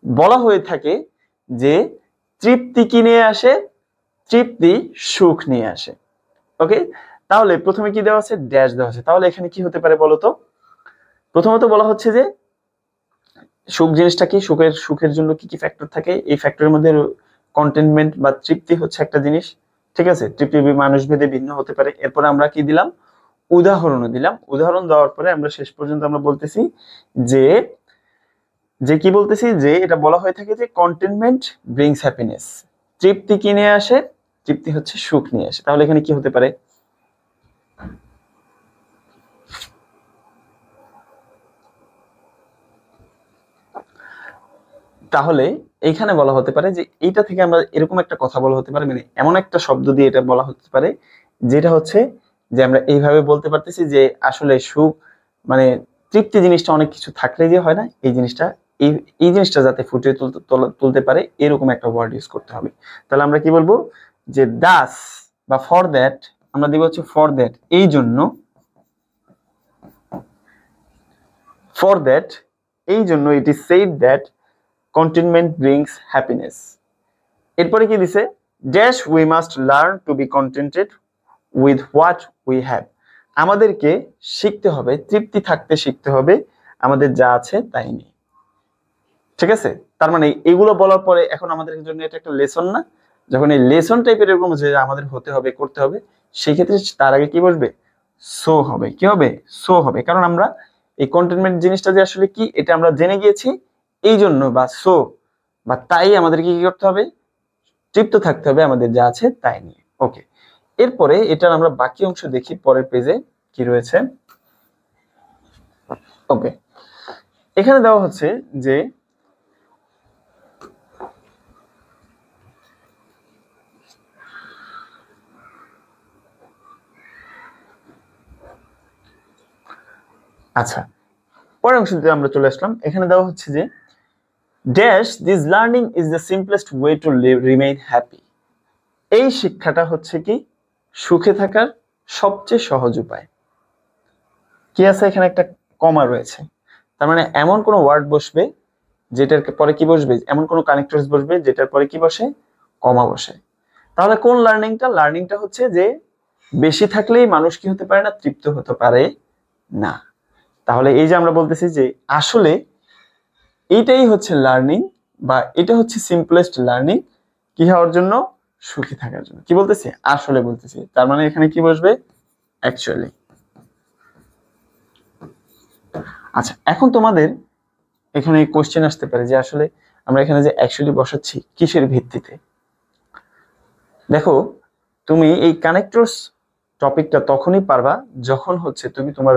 বলা হয়ে থাকে যে তৃপ্তি কি নিয়ে আসে, তৃপ্তি সুখ নিয়ে আসে। ওকে, তাহলে প্রথমে কি দেওয়া আছে, ড্যাশ দেওয়া আছে। তাহলে এখানে কি হতে পারে বলতো, প্রথমত বলা হচ্ছে যে সুখ জিনিসটা কি, সুখের জন্য কি কি ফ্যাক্টর থাকে, এই ফ্যাক্টরের মধ্যে কন্টেনমেন্ট বা তৃপ্তি হচ্ছে একটা জিনিস। ঠিক আছে, তৃপ্তি মানুষ ভেদে ভিন্ন হতে পারে। এরপরে আমরা কি দিলাম, উদাহরণও দিলাম। উদাহরণ দেওয়ার পরে আমরা শেষ পর্যন্ত আমরা বলতেছি যে কি বলতেছি, যে এটা বলা হয়ে থাকে যে কন্টেনমেন্ট ব্রিংস হ্যাপিনেস, তৃপ্তি কি নিয়ে আসে, তৃপ্তি হচ্ছে সুখ নিয়ে আসে। তাহলে এখানে কি হতে পারে, তাহলে এইখানে বলা হতে পারে যে এইটা থেকে আমরা এরকম একটা কথা বলা হতে পারে, মানে এমন একটা শব্দ দিয়ে এটা বলা হতে পারে যেটা হচ্ছে যে আমরা এইভাবে বলতে পারতেছি যে আসলে সুখ মানে তৃপ্তি জিনিসটা অনেক কিছু থাকলে যে হয় না, এই জিনিসটা এই জিনিসটা যাতে ফুটিয়ে তুলতে পারে এরকম একটা ওয়ার্ড ইউজ করতে হবে। তাহলে আমরা কি বলবো, যে দাস বা ফর দ্যাট, আমরা দিব হচ্ছে ফর দ্যাট, এই জন্য, ফর দ্যাট এই জন্য it is said that contentment brings happiness। এরপরে কি দিছে, dash we must learn to be contented with what we have. আমাদেরকে শিখতে হবে, তৃপ্তি থাকতে শিখতে হবে আমাদের যা আছে তাই নিয়ে। ঠিক আছে, তার মানে এগুলো বলার পরে এখন আমাদের জন্য এটা একটা লেসন না, যখন এই লেসন টাইপের এরকম যে আমাদের হতে হবে, করতে হবে, সেই ক্ষেত্রে তার আগে কি বসবে, সো হবে। কি হবে, সো হবে, কারণ আমরা এই কন্টেনমেন্ট জিনিসটা যে আসলে কি এটা আমরা জেনে গিয়েছি, এই জন্য বা সো বা তাই আমাদেরকে কি করতে হবে, তৃপ্ত থাকতে হবে আমাদের যা আছে তাই নিয়ে। ওকে, এরপরে এটার আমরা বাকি অংশ দেখি পরের পেজে কি রয়েছে। ওকে, এখানে দেওয়া হচ্ছে যে আচ্ছা, পরের অংশটিতে আমরা চলে আসলাম। এখানে দেওয়া হচ্ছে যে dash this learning is the simplest way to remain happy. এই শিক্ষাটা হচ্ছে কি সুখে থাকার সবচেয়ে সহজ উপায়। কি আছে এখানে, একটা কমা রয়েছে, তার মানে এমন কোন ওয়ার্ড বসবে যেটার পরে কি বসবে, এমন কোন কানেক্টরস বসবে যেটার পরে কি বসে, কমা বসে। তাহলে কোন লার্নিংটা হচ্ছে যে বেশি থাকলেই মানুষ কি হতে পারে না, তৃপ্ত হতে পারে না। তাহলে এই যে আমরা বলতেছি যে আসলে এইটাই হচ্ছে লার্নিং, বা এটা হচ্ছে সিম্পলেস্ট লার্নিং কি হওয়ার জন্য, সুখী থাকার জন্য। কি বলতেছি, আসলে বলতেছি, তার মানে এখানে কি বসবে, অ্যাকচুয়ালি। আচ্ছা, এখন তোমাদের এখানে কোশ্চেন আসতে পারে যে আসলে আমরা এখানে যে অ্যাকচুয়ালি বসাচ্ছি কিসের ভিত্তিতে। দেখো, তুমি এই কানেক্টরস টপিকটা তখনই পারবা যখন হচ্ছে তুমি তোমার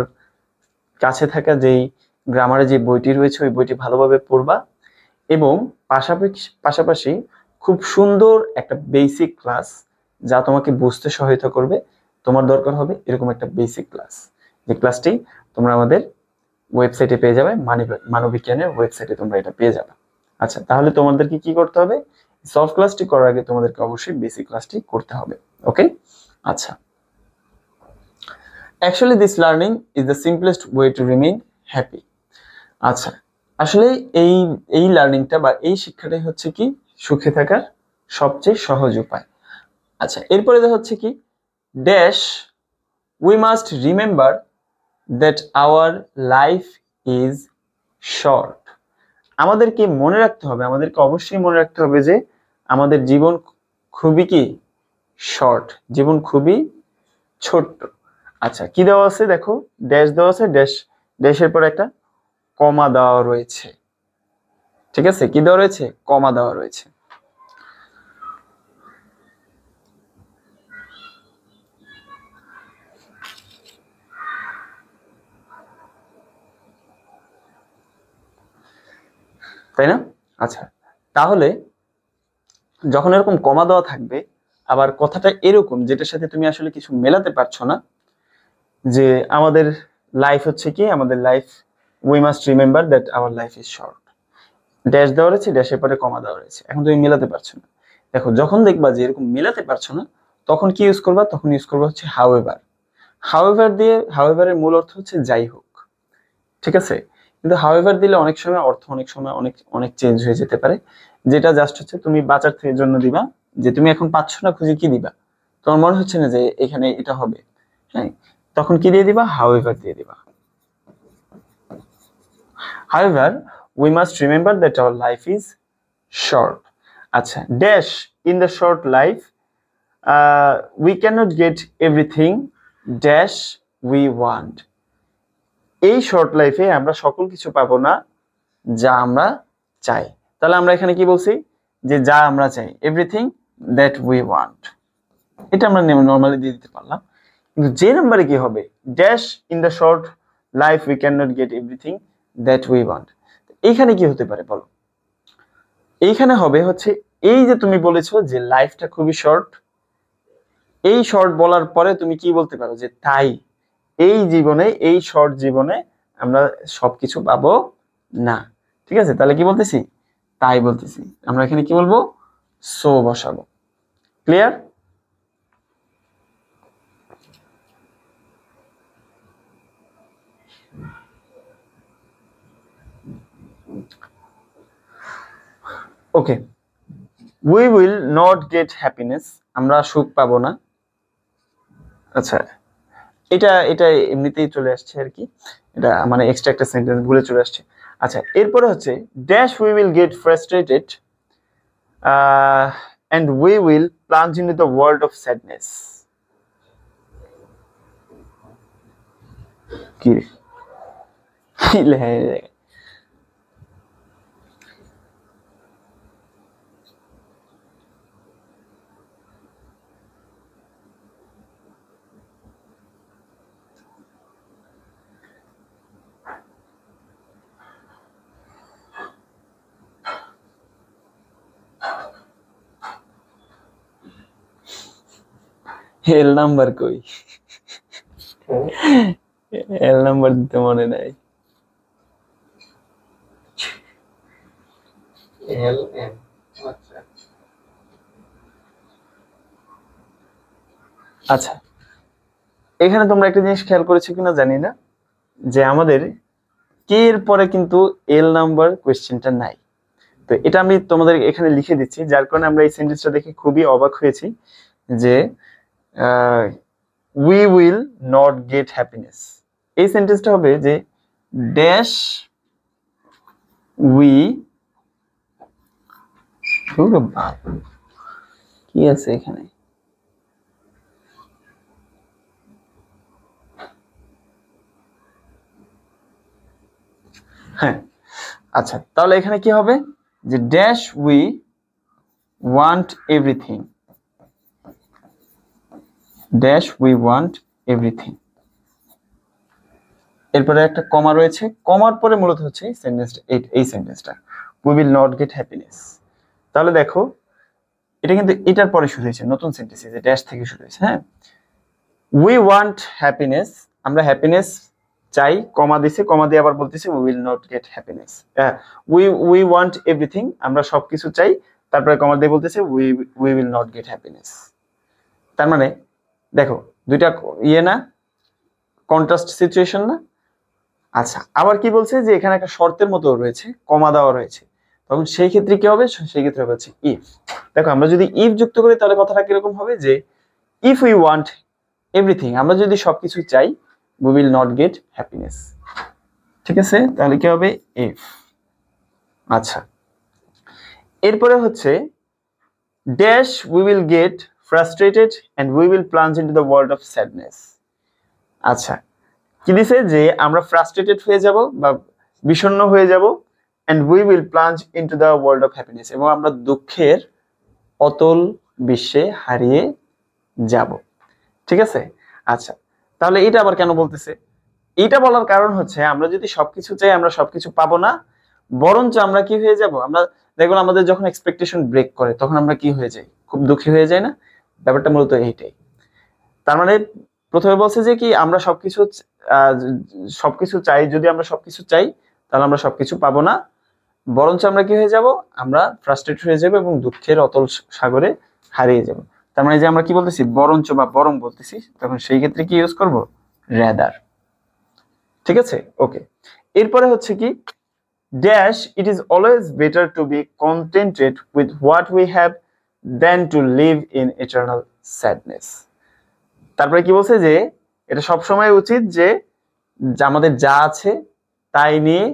কাছে থাকা যেই গ্রামারে যে বইটি রয়েছে ওই বইটি ভালোভাবে পড়বা, এবং পাশাপাশি খুব সুন্দর একটা বেসিক ক্লাস যা তোমাকে বুঝতে সহায়তা করবে, তোমার দরকার হবে এরকম একটা বেসিক ক্লাস। যে ক্লাসটি তোমরা আমাদের ওয়েবসাইটে পেয়ে যাবে, মানবিজ্ঞানের ওয়েবসাইটে তোমরা এটা পেয়ে যাবে। আচ্ছা, তাহলে তোমাদেরকে কি করতে হবে? সলভ ক্লাসটি করার আগে তোমাদেরকে অবশ্যই বেসিক ক্লাসটি করতে হবে। ওকে, আচ্ছা। Actually this learning is the simplest way to remain happy. আচ্ছা, আসলে এই লার্নিংটা বা এই শিক্ষাটাই হচ্ছে কি সুখে থাকার সবচেয়ে সহজ উপায়। আচ্ছা, এরপরে হচ্ছে কি dash we must remember that our life is short. আমাদেরকে মনে রাখতে হবে, আমাদেরকে অবশ্যই মনে রাখতে হবে যে আমাদের জীবন খুবই কি শর্ট, জীবন খুবই ছোট্ট। আচ্ছা, কি দেওয়া আছে দেখো, ড্যাশ দেওয়া আছে, ড্যাশের পর একটা কমা দেওয়া রয়েছে। ঠিক আছে, কি দেওয়া রয়েছে? কমা দেওয়া রয়েছে। তাই না? আচ্ছা, তাহলে যখন এরকম কমা দেওয়া থাকবে, আবার কথাটা এরকম যেটার সাথে তুমি আসলে কিছু মেলাতে পারছো না, যে আমাদের লাইফ হচ্ছে কি, আমাদের life we must remember that our life is short, dash দেওয়া রয়েছে, ড্যাশের পরে কমা দেওয়া রয়েছে, এখন তুমি মেলাতে পারছো না। দেখো, যখন দেখবা যে এরকম মেলাতে পারছো না, তখন কি ইউজ করবা? তখন ইউজ করবা হচ্ছে হাউএভার। হাউএভার দিয়ে, হাউএভারের মূল অর্থ হচ্ছে যাই হোক। ঠিক আছে, কিন্তু হাউএভার দিলে অনেক সময় অর্থ অনেক সময় অনেক অনেক চেঞ্জ হয়ে যেতে পারে। যেটা জাস্ট হচ্ছে তুমি বাঁচার জন্য দিবা, যে তুমি এখন পাচ্ছ না, খুঁজে কি দিবা, তোমার মনে হচ্ছে না যে এখানে এটা হবে, হ্যাঁ, তখন কি দিয়ে দিবা? হাউএভার দিয়ে দিবা। However we must remember that our life is short. আচ্ছা, dash in the short life we cannot get everything dash we want. এই শর্ট লাইফে আমরা সকল কিছু পাবো না যা আমরা চাই। তাহলে আমরা এখানে কি বলছি? যে যা আমরা চাই, এভরিথিং দ্যাট উই ওয়ান্ট, এটা আমরা নর্মালি দিয়ে দিতে পারলাম। কিন্তু যে নাম্বারে কি হবে? Dash in the short life we can not get everything that we want. এইখানে কি হতে পারে বলো? এইখানে হবে হচ্ছে, এই যে তুমি বলেছো যে লাইফটা খুবই শর্ট, এই শর্ট বলার পরে তুমি কি বলতে পারো? যে তাই এই জীবনে, এই শর্ট জীবনে আমরা সবকিছু পাবো না। ঠিক আছে, তাহলে কি বলতেছি? তাই বলতেছি। আমরা এখানে কি বলবো? সো বসাবো। Clear? Okay, we will not get happiness, আমরা সুখ পাবো না। আচ্ছা, এটা এটা এমনিতেই চলে আসছে আর কি, এটা মানে এক্সট্রা একটা সেন্টেন্স ভুলে চলে আসছে। আচ্ছা, এরপরে হচ্ছে dash we will get frustrated and we will plunge into the world of sadness. কি রে? কি লেখা? এল নাম্বার কই? এল নাম্বার দিতে মনে নাই। L M. আচ্ছা আচ্ছা, এখানে তোমরা একটা জিনিস খেয়াল করেছো কিনা জানি না, যে আমাদের কে এর পরে কিন্তু এল নাম্বার কোয়েশ্চেনটা নাই। তো এটা আমি তোমাদের এখানে লিখে দিচ্ছি, যার কারণে আমরা এই সেন্টেন্সটা দেখে খুবই অবাক হয়েছি, যে we will not get happiness. এই সেন্টেন্সটা হবে যে ড্যাশ উই, কি আছে এখানে? হ্যাঁ, আচ্ছা, তাহলে এখানে কি হবে? যে dash we want everything, dash we want everything, এরপরে একটা কমা রয়েছে, কমার পরে মূলত হচ্ছে সেন্টেন্সটা, এই সেন্টেন্সটা we will not get happiness. তাহলে দেখো, এটা কিন্তু এটার পরে শুরু হয়েছে, নতুন সেন্টেন্স, যে ড্যাশ থেকে শুরু হয়েছে। হ্যাঁ, উই ওয়ান্ট হ্যাপিনেস আমরা হ্যাপিনেস চাই, কমা দিছে, কমা দিয়ে আবার বলতেছে we will not get happiness. We want everything, আমরা সবকিছু চাই, তারপরে কমা দিয়ে বলতেছে we will not get happiness. তার মানে দেখো দুইটা ইয়ে না, কন্ট্রাস্ট সিচুয়েশন না। আচ্ছা, আবার কি বলছে যে এখানে একটা শর্তের মতো রয়েছে, কমা দেওয়া রয়েছে, তখন সেই ক্ষেত্রে কি হবে, সেই ক্ষেত্রে হবে হচ্ছে ইফ। দেখো আমরা যদি ইফ যুক্ত করি তাহলে কথাটা কিরকম হবে, যে ইফ উই ওয়ান্ট এভরিথিং, আমরা যদি সবকিছু চাই, we will not get happiness. ঠিক আছে, তাহলে কি হবে ইফ। আচ্ছা, এরপরে হচ্ছে dash we will get frustrated and we will plunge into the world of sadness. আচ্ছা, কি দিছে যে আমরা ফ্রাস্ট্রেটেড হয়ে যাব বা বিষণ্ণ হয়ে যাব, and we will plunge into the world of happiness, এবং আমরা দুঃখের অতল বিশ্বে হারিয়ে যাব। ঠিক আছে, আচ্ছা তাহলে এটা আবার কেন বলতেছে? এটা বলার কারণ হচ্ছে আমরা যদি সবকিছু চাই আমরা সবকিছু পাবো না, বরঞ্চ আমরা কি হয়ে যাব, আমরা দেখুন আমাদের যখন এক্সপেকটেশন ব্রেক করে তখন আমরা কি হয়ে যাই, খুব দুঃখী হয়ে যাই না? ব্যাপারটা মূলত এইটাই। তার মানে প্রথমে বলছে যে কি আমরা সবকিছু চাই, যদি আমরা সবকিছু চাই তাহলে আমরা সবকিছু পাবো না, বরঞ্চ আমরা কি হয়ে যাব, আমরা ফ্রাস্ট্রেট হয়ে যাব এবং দুঃখের অতল সাগরে হারিয়ে যাব। তার মানে যে আমরা কি বলতেছি, বরঞ্চ বা বরং বলতেছি, তখন সেই ক্ষেত্রে কি ইউজ করব, রেদার। ঠিক আছে, ওকে। এরপরে হচ্ছে কি dash it is always better to be contented with what we have then to live in eternal sadness. তারপরে কি বলছে যে এটা সবসময় উচিত যে আমাদের যা আছে তাই নিয়ে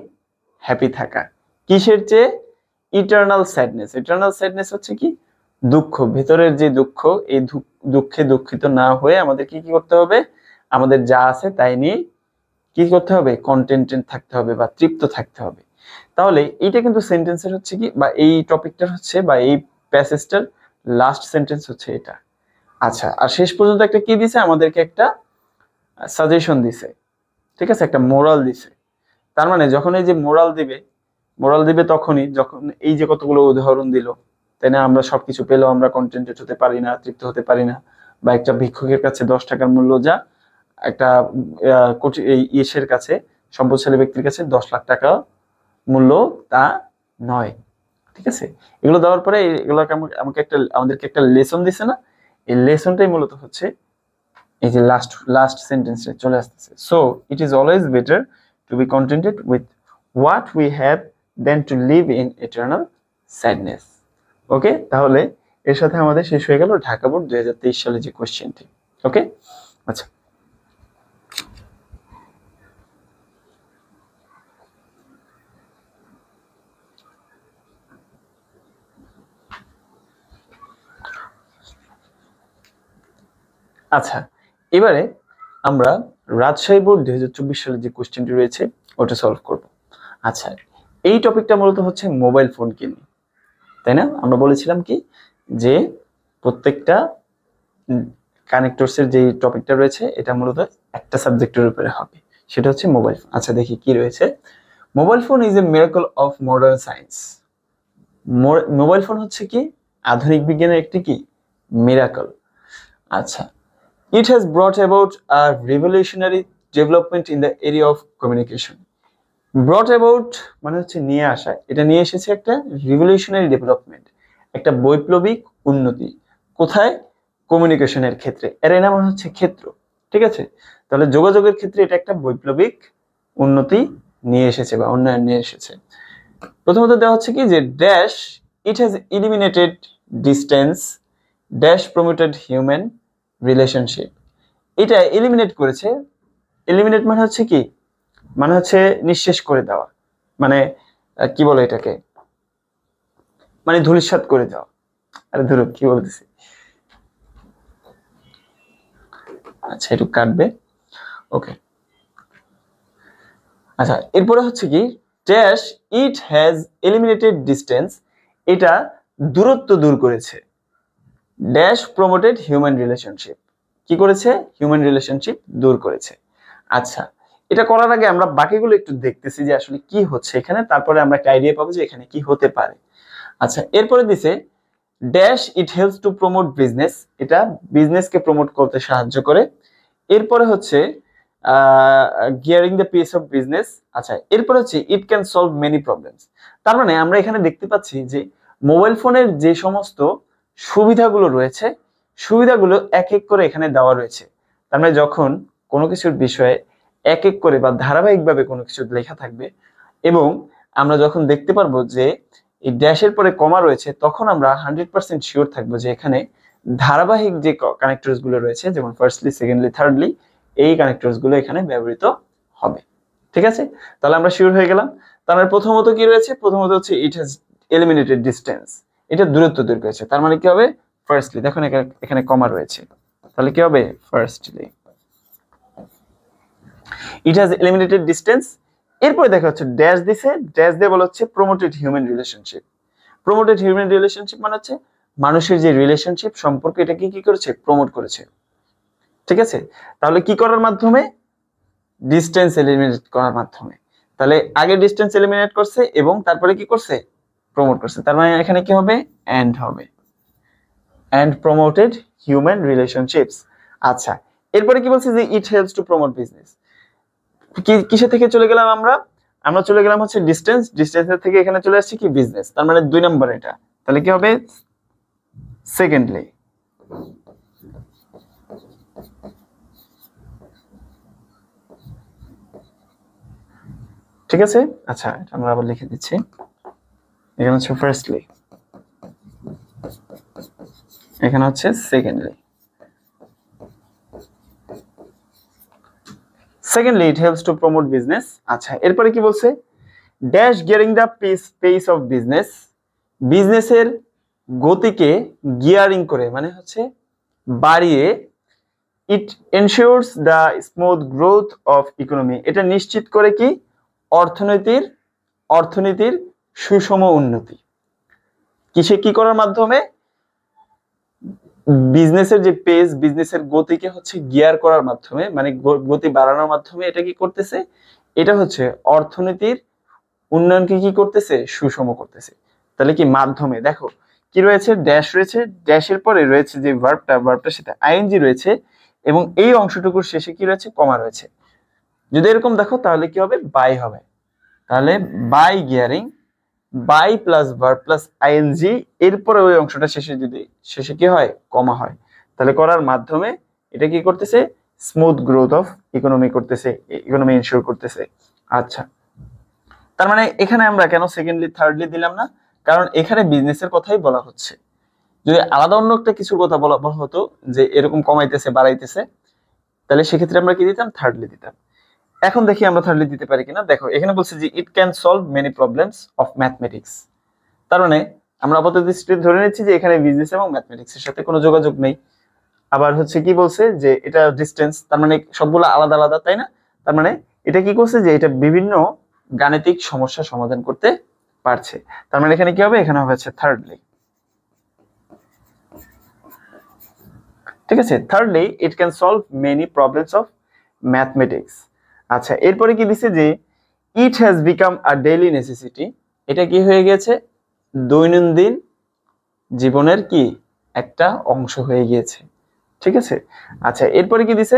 হ্যাপি থাকা। কিসের চেয়ে? Eternal sadness. ইটারনাল স্যাডনেস হচ্ছে কি দুঃখ, ভেতরের যে দুঃখ, এই দুঃখে দুঃখিত না হয়ে আমাদের কি কি করতে হবে, আমাদের যা আছে তাই নিয়ে কি করতে হবে, কন্টেন্টেড থাকতে হবে বা তৃপ্ত থাকতে হবে। তাহলে এইটা কিন্তু সেন্টেন্সের হচ্ছে কি, বা এই টপিকটার হচ্ছে, বা এই প্যাসেজটার লাস্ট সেন্টেন্স হচ্ছে এটা। আচ্ছা, আর শেষ পর্যন্ত একটা কি দিছে, আমাদেরকে একটা সাজেশন দিছে। ঠিক আছে, একটা মোরাল দিছে। তার মানে যখন এই যে মোরাল দিবে তখনই যখন এই যে কতগুলো উদাহরণ দিল, তাই না, আমরা সবকিছু পেলেও আমরা কন্টেন্টেড হতে পারি না, তৃপ্ত হতে পারি না, বা একটা ভিক্ষুকের কাছে 10 টাকার মূল্য যা একটা কোটি ইয়ের কাছে, সম্পদশালী ব্যক্তির কাছে 10 লাখ টাকা মূল্য তা নয়। ঠিক আছে, এগুলো দেওয়ার পরে এগুলোকে আমাদেরকে একটা লেসন দিছে না, এই লেসনটাই মূলত হচ্ছে এই যে লাস্ট সেন্টেন্সে চলে আসতেছে। So it is always better to be contented with what we have then to live in eternal sadness. Okay, তাহলে এর সাথে আমাদের শেষ হয়ে গেল ঢাকা বোর্ড 2023 সালে যে কোশ্চেনটি। ওকে, আচ্ছা আচ্ছা এবারে আমরা রাজশাহী বোর্ড 2024 সালে যে কোশ্চেনটি রয়েছে ওটা সলভ করব। আচ্ছা, এই টপিকটা মূলত হচ্ছে মোবাইল ফোন কে নিয়ে, তাই না? আমরা বলেছিলাম কি যে প্রত্যেকটা কানেক্টরস এর যে টপিকটা রয়েছে এটা মূলত একটা সাবজেক্টের উপরে হবে, সেটা হচ্ছে মোবাইল ফোন। আচ্ছা দেখি কি রয়েছে। Mobile phone is a miracle of modern science. Mobile phone হচ্ছে কি আধুনিক বিজ্ঞানের একটি কি মিরাকল। আচ্ছা, it has brought about a revolutionary development in the area of communication. Brought about মানে হচ্ছে নিয়ে আসা, এটা নিয়ে এসেছে একটা রিভলিউশনারি ডেভেলপমেন্ট, একটা বৈপ্লবিক উন্নতি। কোথায়? কমিউনিকেশনের ক্ষেত্রে। এর নাম হচ্ছে ক্ষেত্র। ঠিক আছে, তাহলে যোগাযোগের ক্ষেত্রে এটা একটা বৈপ্লবিক উন্নতি নিয়ে এসেছে বা উন্নয়ন নিয়ে এসেছে। প্রথমত দেওয়া হচ্ছে কি যে dash it has eliminated distance dash promoted human relationship. এটা এলিমিনেট করেছে। এলিমিনেট মানে হচ্ছে কি, মানে হচ্ছে নিঃশেষ করে দেওয়া, মানে কি বলে এটাকে, মানে ধূলিসাৎ করে দেওয়া। আরে ধরো কি বলতেছি, আচ্ছা একটু কাটবে। ওকে, আচ্ছা এরপরে হচ্ছে কি dash it has eliminated distance, এটা দূরত্ব দূর করেছে। ড্যাশ প্রমোটেড হিউম্যান রিলেশনশিপ, কি করেছে? হিউম্যান রিলেশনশিপ দূর করেছে। আচ্ছা, এটা করার আগে আমরা বাকিগুলো একটু দেখতেছি যে আসলে কি হচ্ছে এখানে, তারপরে আমরা একটা আইডিয়া পাবো যে এখানে কি হতে পারে। আচ্ছা, এরপরে দিছে dash it helps to promote business, এটা বিজনেসকে প্রমোট করতে সাহায্য করে। এরপরে হচ্ছে gearing the pace of business. আচ্ছা, এরপর হচ্ছে it can solve many problems. তার মানে আমরা এখানে দেখতে পাচ্ছি যে মোবাইল ফোনের যে সমস্ত সুবিধাগুলো রয়েছে, সুবিধাগুলো এক এক করে এখানে দেওয়া রয়েছে। তার মানে যখন কোনো কিছুর বিষয়ে এক এক করে বা ধারাবাহিকভাবে কোনো কিছু লেখা থাকবে এবং আমরা যখন দেখতে পারবো যে এই ড্যাশের পরে কমা রয়েছে, তখন আমরা 100% শিওর থাকবো যে এখানে ধারাবাহিক যে কানেক্টরস গুলো রয়েছে, যেমন ফার্স্টলি, সেকেন্ডলি, থার্ডলি, এই কানেক্টরস গুলো এখানে ব্যবহৃত হবে। ঠিক আছে, তাহলে আমরা শিওর হয়ে গেলাম। তার মানে প্রথমত কি রয়েছে? প্রথমত হচ্ছে ইট হ্যাজ এলিমিনেটেড ডিস্টেন্স, এটা দূরত্ব দূর করেছে। তার মানে কি হবে? ফার্স্টলি, দেখুন এখানে কমা রয়েছে, তাহলে কি হবে? Firstly it has eliminated distance. এরপরে দেখা হচ্ছে ড্যাশ দিছে, ড্যাশ দিয়ে বলা হচ্ছে promoted human relationship. Promoted human relationship মানে হচ্ছে মানুষের যে রিলেশনশিপ সম্পর্ক, এটাকে কি করেছে? প্রমোট করেছে। ঠিক আছে, তাহলে কি করার মাধ্যমে? ডিস্টেন্স এলিমিনেট করার মাধ্যমে। তাহলে আগে ডিস্টেন্স এলিমিনেট করছে এবং তারপরে কি করছে? প্রমোট করছে। তার মানে এখানে কি হবে? এন্ড হবে, এন্ড প্রমোটেড হিউম্যান রিলেশনশিপস। আচ্ছা, এরপরে কি বলছে? যে ইট হেল্পস টু প্রমোট বিজনেস। কিসে থেকে চলে গেলাম আমরা? আমরা চলে গেলাম হচ্ছে ডিস্টেন্স, ডিস্টেন্সের থেকে এখানে চলে আসছে কি? বিজনেস। তার মানে 2 নম্বর এটা। তাহলে কি হবে? সেকেন্ডলি। ঠিক আছে, আচ্ছা এটা আমরা আবার লিখে দিচ্ছি। এখানে হচ্ছে ফার্স্টলি, এখানে হচ্ছে secondly. Secondly it helps to promote business. আচ্ছা, এরপরে কি বলছে? Dash gearing the pace of business. বিজনেসের গতিকে গিয়ারিং করে মানে হচ্ছে বাড়িয়ে, it ensures the smooth growth of economy. এটা নিশ্চিত করে কি? অর্থনীতির সুষম উন্নতি। কিসে কি করার মাধ্যমে? বিজনেসের যে পেস, বিজনেসের গতিকে হচ্ছে গিয়ার করার মাধ্যমে, মানে গতি বাড়ানোর মাধ্যমে এটা কি করতেছে? এটা হচ্ছে অর্থনীতির উন্নয়নকে কি করতেছে? সুষম করতেছে। তাহলে কি মাধ্যমে? দেখো কি রয়েছে? ড্যাশ রয়েছে, ড্যাশের পরে রয়েছে যে ভার্বটার সাথে আইএনজি রয়েছে এবং এই অংশটুকুর শেষে কি রয়েছে? কমা রয়েছে। যদি এরকম দেখো তাহলে কি হবে? বাই হবে। তাহলে by gearing, by plus verb plus ING, এরপরে ওই অংশটা শেষে কি হয়? কমা হয়। তাহলে করার মাধ্যমে এটা কি করতেছে? স্মুথ গ্রোথ অফ ইকোনমি করতেছে, ইকোনমি ইনশিওর করতেছে। আচ্ছা, তার মানে এখানে আমরা কেন সেকেন্ডলি থার্ডলি দিলাম না? কারণ এখানে বিজনেসের কথাই বলা হচ্ছে। যদি আলাদা অন্য একটা কিছু কথা বলা হতো যে এরকম কমাইতেছে বাড়াইতেছে, তাহলে সেক্ষেত্রে আমরা কি দিতাম? থার্ডলি দিতাম। এখন দেখি আমরা থার্ডলি দিতে পারি কিনা। দেখো এখানে বলছে যে it can solve many problems of mathematics. তার মানে আমরা আপাতত ধরে নিচ্ছি যে এখানে বিজনেস এবং ম্যাথমেটিক্স এর সাথে কোনো যোগাযোগ নেই। আবার হচ্ছে কি বলছে? যে এটা ডিস্টেন্স, তার মানে সবগুলো আলাদা আলাদা, তাই না? তার মানে এটা কি করছে? যে এটা বিভিন্ন গাণিতিক সমস্যা সমাধান করতে পারছে। তার মানে এখানে কি হবে? এখানে হবে হচ্ছে থার্ডলি। ঠিক আছে, thirdly it can solve many problems of mathematics. আচ্ছা, এরপরে কি দিছে? যে it has become a daily necessity. এটা কি হয়ে গেছে? দৈনন্দিন জীবনের কি একটা অংশ হয়ে গিয়েছে। ঠিক আছে, আচ্ছা এরপরে কি দিছে?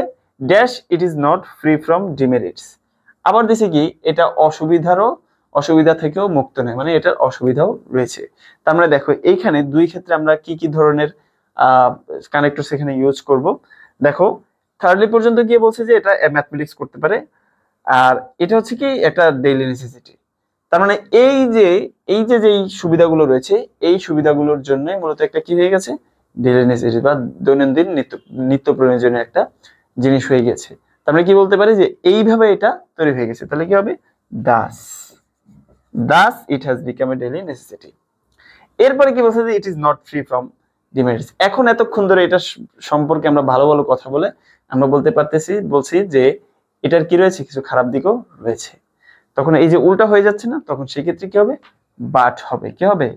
Dash it is not free from demerits. আবার দিছে কি? এটা অসুবিধা থেকেও মুক্ত নয়, মানে এটার অসুবিধাও রয়েছে। তার মানে দেখো এইখানে দুই ক্ষেত্রে আমরা কি কি ধরনের কানেক্টরস এখানে ইউজ করব। দেখো থার্ডলি পর্যন্ত গিয়ে বলছে যে এটা ম্যাথমেটিক্স করতে পারে, আর এটা হচ্ছে কি? একটা ডেইলি নেসেসিটি। তার মানে যেই সুবিধাগুলো রয়েছে, এই সুবিধাগুলোর জন্য মূলত একটা কি হয়ে গেছে? ডেইলি নেসেসিটি বা দৈনন্দিন নিত্য প্রয়োজনীয় একটা জিনিস হয়ে গেছে। তার মানে কি বলতে পারি? যে এইভাবে এটা তৈরি হয়ে গেছে। তাহলে কি হবে? Das it has become a daily necessity. এরপরে কি বলছে? যে ইট is not free from demerits. এখন এতক্ষণ ধরে এটা সম্পর্কে আমরা ভালো ভালো কথা বলে আমরা বলছি যে এটার কি রয়েছে? কিছু খারাপ দিকও রয়েছে। তখন এই যে উল্টা হয়ে যাচ্ছে না, তখন সেই ক্ষেত্রে কি হবে? বাট হবে। কি হবে?